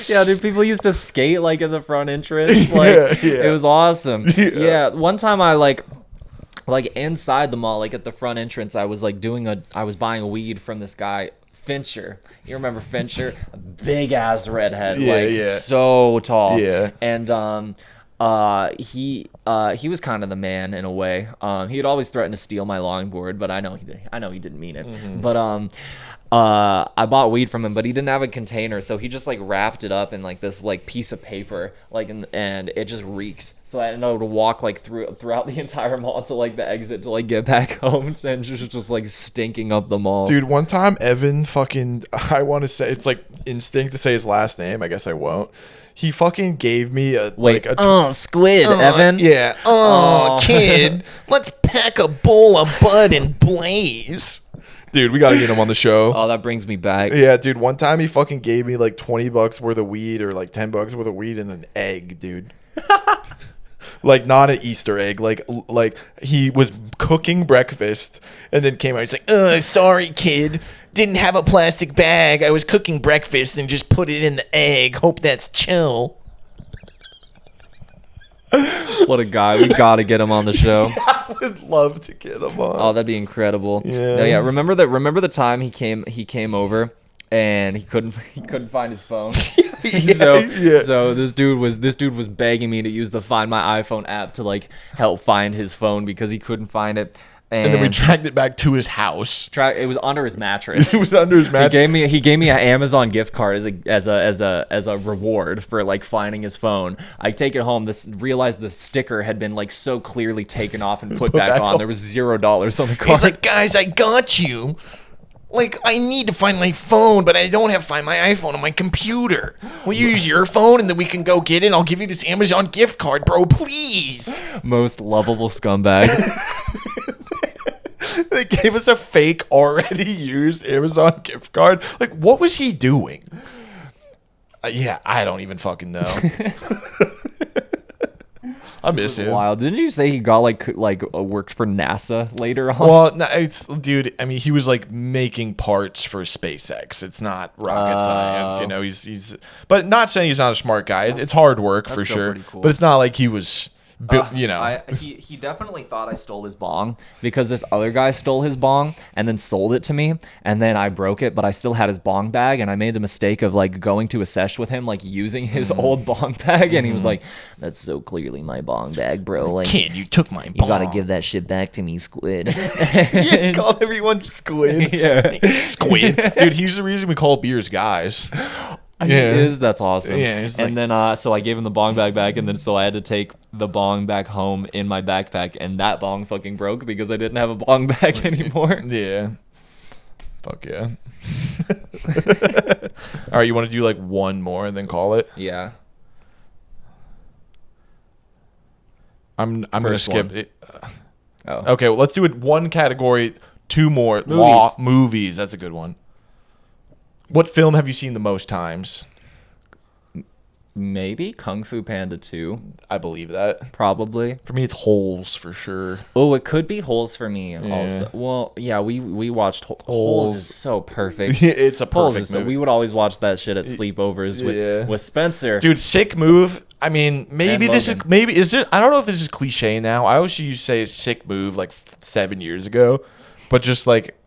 Yeah, dude, people used to skate like in the front entrance. Like Yeah. it was awesome. Yeah. Yeah, one time I like inside the mall, like at the front entrance, I was buying weed from this guy, Fincher. You remember Fincher? A big ass redhead, Yeah, like yeah. so tall. Yeah. And he was kind of the man in a way. He had always threatened to steal my longboard, but I know he didn't mean it. Mm-hmm. But I bought weed from him, but he didn't have a container, so he just like wrapped it up in like this like piece of paper, like and it just reeked. So I had to walk like throughout the entire mall to like the exit to like get back home, and just like stinking up the mall. Dude, one time Evan fucking, I want to say, it's like instinct to say his last name. I guess I won't. He fucking gave me Squid, Evan. Yeah. Kid, let's pack a bowl of Bud and Blaze. Dude, we got to get him on the show. Oh, that brings me back. Yeah, dude, one time he fucking gave me like $20 worth of weed or like $10 worth of weed and an egg, dude. Like not an Easter egg, like he was cooking breakfast and then came out. He's like, sorry, kid, didn't have a plastic bag. I was cooking breakfast and just put it in the egg. Hope that's chill. What a guy. We gotta get him on the show. I would love to get him on. Oh, that'd be incredible. Yeah. No, yeah. Remember the time he came over and he couldn't find his phone. So this dude was begging me to use the Find My iPhone app to like help find his phone because he couldn't find it. And then we dragged it back to his house. It was under his mattress. It was under his mattress. He gave me an Amazon gift card as a reward for like finding his phone. I take it home. Realized the sticker had been like so clearly taken off and put back on. There was $0 on the card. He's like, guys, I got you. Like, I need to find my phone, but I don't have Find My iPhone on my computer. Will you use your phone and then we can go get it? I'll give you this Amazon gift card, bro, please. Most lovable scumbag. They gave us a fake, already used Amazon gift card. Like, what was he doing? Yeah, I don't even fucking know. I miss him. Wild. Didn't you say he got worked for NASA later on? Well, no, dude. I mean, he was like making parts for SpaceX. It's not rocket science, you know. He's, but not saying he's not a smart guy. It's hard work for still sure. pretty cool. But it's not like he was, you know. He definitely thought I stole his bong because this other guy stole his bong and then sold it to me, and then I broke it, but I still had his bong bag, and I made the mistake of like going to a sesh with him, like using his old bong bag, and he was like, "That's so clearly my bong bag, bro. Like, Kid, you took my bong. you gotta give that shit back to me, Squid." Yeah, call everyone Squid. Yeah. Squid. Dude, he's the reason we call beers guys. Yeah. That's awesome. Yeah, it's and then so I gave him the bong bag back, and then so I had to take the bong back home in my backpack, and that bong fucking broke because I didn't have a bong bag anymore. Yeah. Fuck yeah. All right, you want to do like one more and then call it? Yeah. I'm gonna First skip one. it. Oh. Okay, well, let's do it one category, two more. Movies. Movies. That's a good one. What film have you seen the most times? Maybe Kung Fu Panda 2. I believe that. Probably. For me, it's Holes for sure. Oh, it could be Holes for me also. Well, yeah, we watched Holes is so perfect. It's a Holes perfect is so, movie. we would always watch that shit at sleepovers with Spencer. Dude, sick move. I mean, maybe And this is Logan. maybe is it. I don't know if this is cliche now. I always used to say sick move like 7 years ago, but just like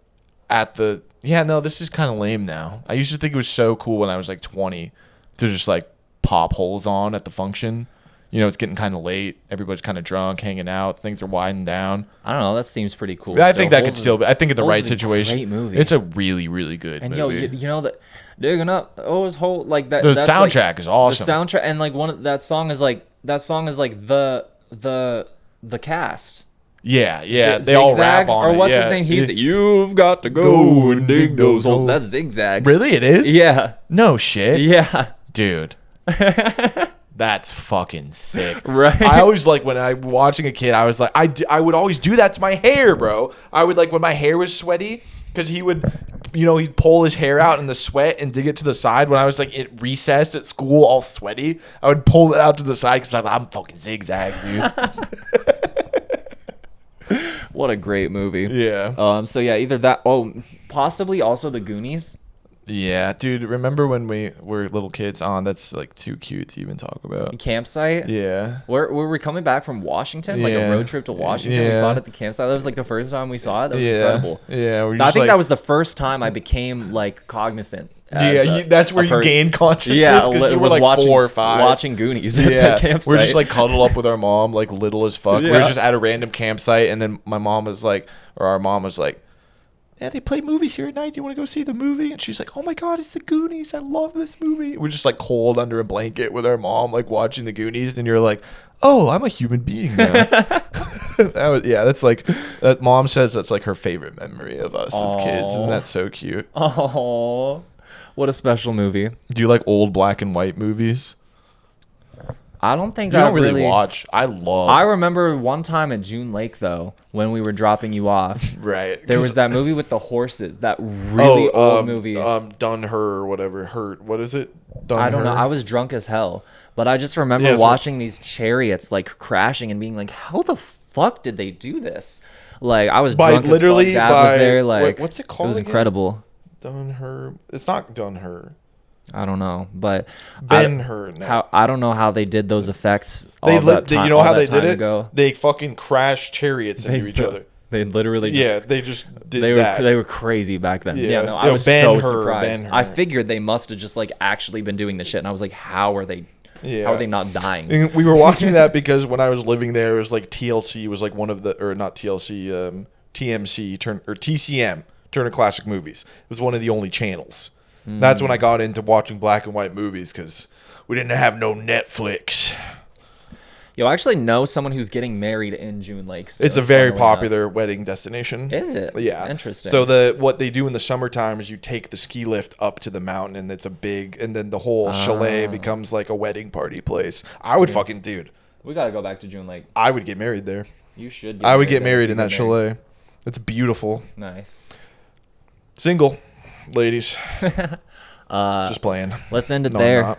at the this is kind of lame now. I used to think it was so cool when I was like 20 to just like pop holes on at the function. You know, it's getting kind of late. Everybody's kind of drunk, hanging out. Things are winding down. I don't know. That seems pretty cool. I think that Holes could still be. I think in the Holes right is a situation, great movie. it's a really, really good And movie. yo, you know that digging up O's whole like that. The that's soundtrack is awesome. The soundtrack and like that song is like the cast. Yeah, they Zigzag, all rap on or it. what's Yeah. his name? He's you've got to go and dig those holes. That's Zigzag. Really, it is? Yeah. No shit. Yeah. Dude. That's fucking sick. Right. I always like when I'm watching a kid, I was like, I would always do that to my hair, bro. I would like when my hair was sweaty because he would, he'd pull his hair out in the sweat and dig it to the side. When I was like at recess at school, all sweaty, I would pull it out to the side because I'm fucking Zigzag, dude. What a great movie. Yeah. So yeah, either that. Oh, possibly also the Goonies. Yeah, dude. Remember when we were little kids? That's like too cute to even talk about. Campsite. Yeah. Were we coming back from Washington? Like a road trip to Washington? We saw it at the campsite. That was like the first time we saw it. That was incredible. Yeah. I think that was the first time I became like cognizant. That's where you gained consciousness. Yeah, because you were was like watching, 4 or 5. watching Goonies at Yeah, the campsite. we're just like cuddled up with our mom, like little as fuck. We were Yeah. just at a random campsite, and then our mom was like, yeah, they play movies here at night. Do you want to go see the movie? And she's like, oh my God, it's the Goonies. I love this movie. We're just like cold under a blanket with our mom, like watching the Goonies. And you're like, oh, I'm a human being now. That's like, that mom says that's like her favorite memory of us as kids. And that's so cute. Oh, what a special movie. Do you like old black and white movies? I don't think You I don't really watch. I remember one time at June Lake though, when we were dropping you off. Right. There was that movie with the horses. That really old movie. Done Her or whatever. What is it? Done I don't Her? know. I was drunk as hell, but I just remember watching these chariots like crashing and being like, "How the fuck did they do this?" Like I was drunk as fuck. Dad was there. Like what's it called? It was again? incredible. Done Her. It's not Done Her. I don't know, but Ben-Hur. No. I don't know how they did those effects. You know how they did it? Ago. They fucking crashed chariots into each other. They literally just they just did that. They were crazy back then. Yeah. I was so surprised. Ben-Hur. I figured they must have just like actually been doing the shit, and I was like, how are they? Yeah. How are they not dying? And we were watching that because when I was living there, it was like TLC was like one of the, or not TLC, TMC or TCM, Turner Classic Movies. It was one of the only channels. That's when I got into watching black and white movies because we didn't have no Netflix. Yo, I actually know someone who's getting married in June Lake. So it's a very popular wedding destination. Is it? Yeah. Interesting. So what they do in the summertime is you take the ski lift up to the mountain, and it's and then the whole chalet becomes like a wedding party place. I would fucking, dude. We gotta go back to June Lake. I would get married there. You should. I would get married in that chalet. It's beautiful. Nice. Single, ladies. Just playing. Let's end it there.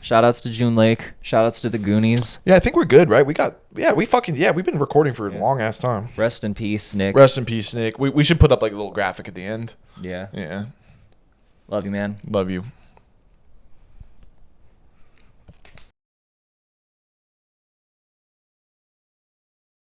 Shout outs to June Lake. Shout outs to the Goonies. Yeah, I think we're good, right? We've been recording for a long ass time. Rest in peace, Nick. Rest in peace, Nick. We should put up like a little graphic at the end. Yeah. Yeah. Love you, man. Love you.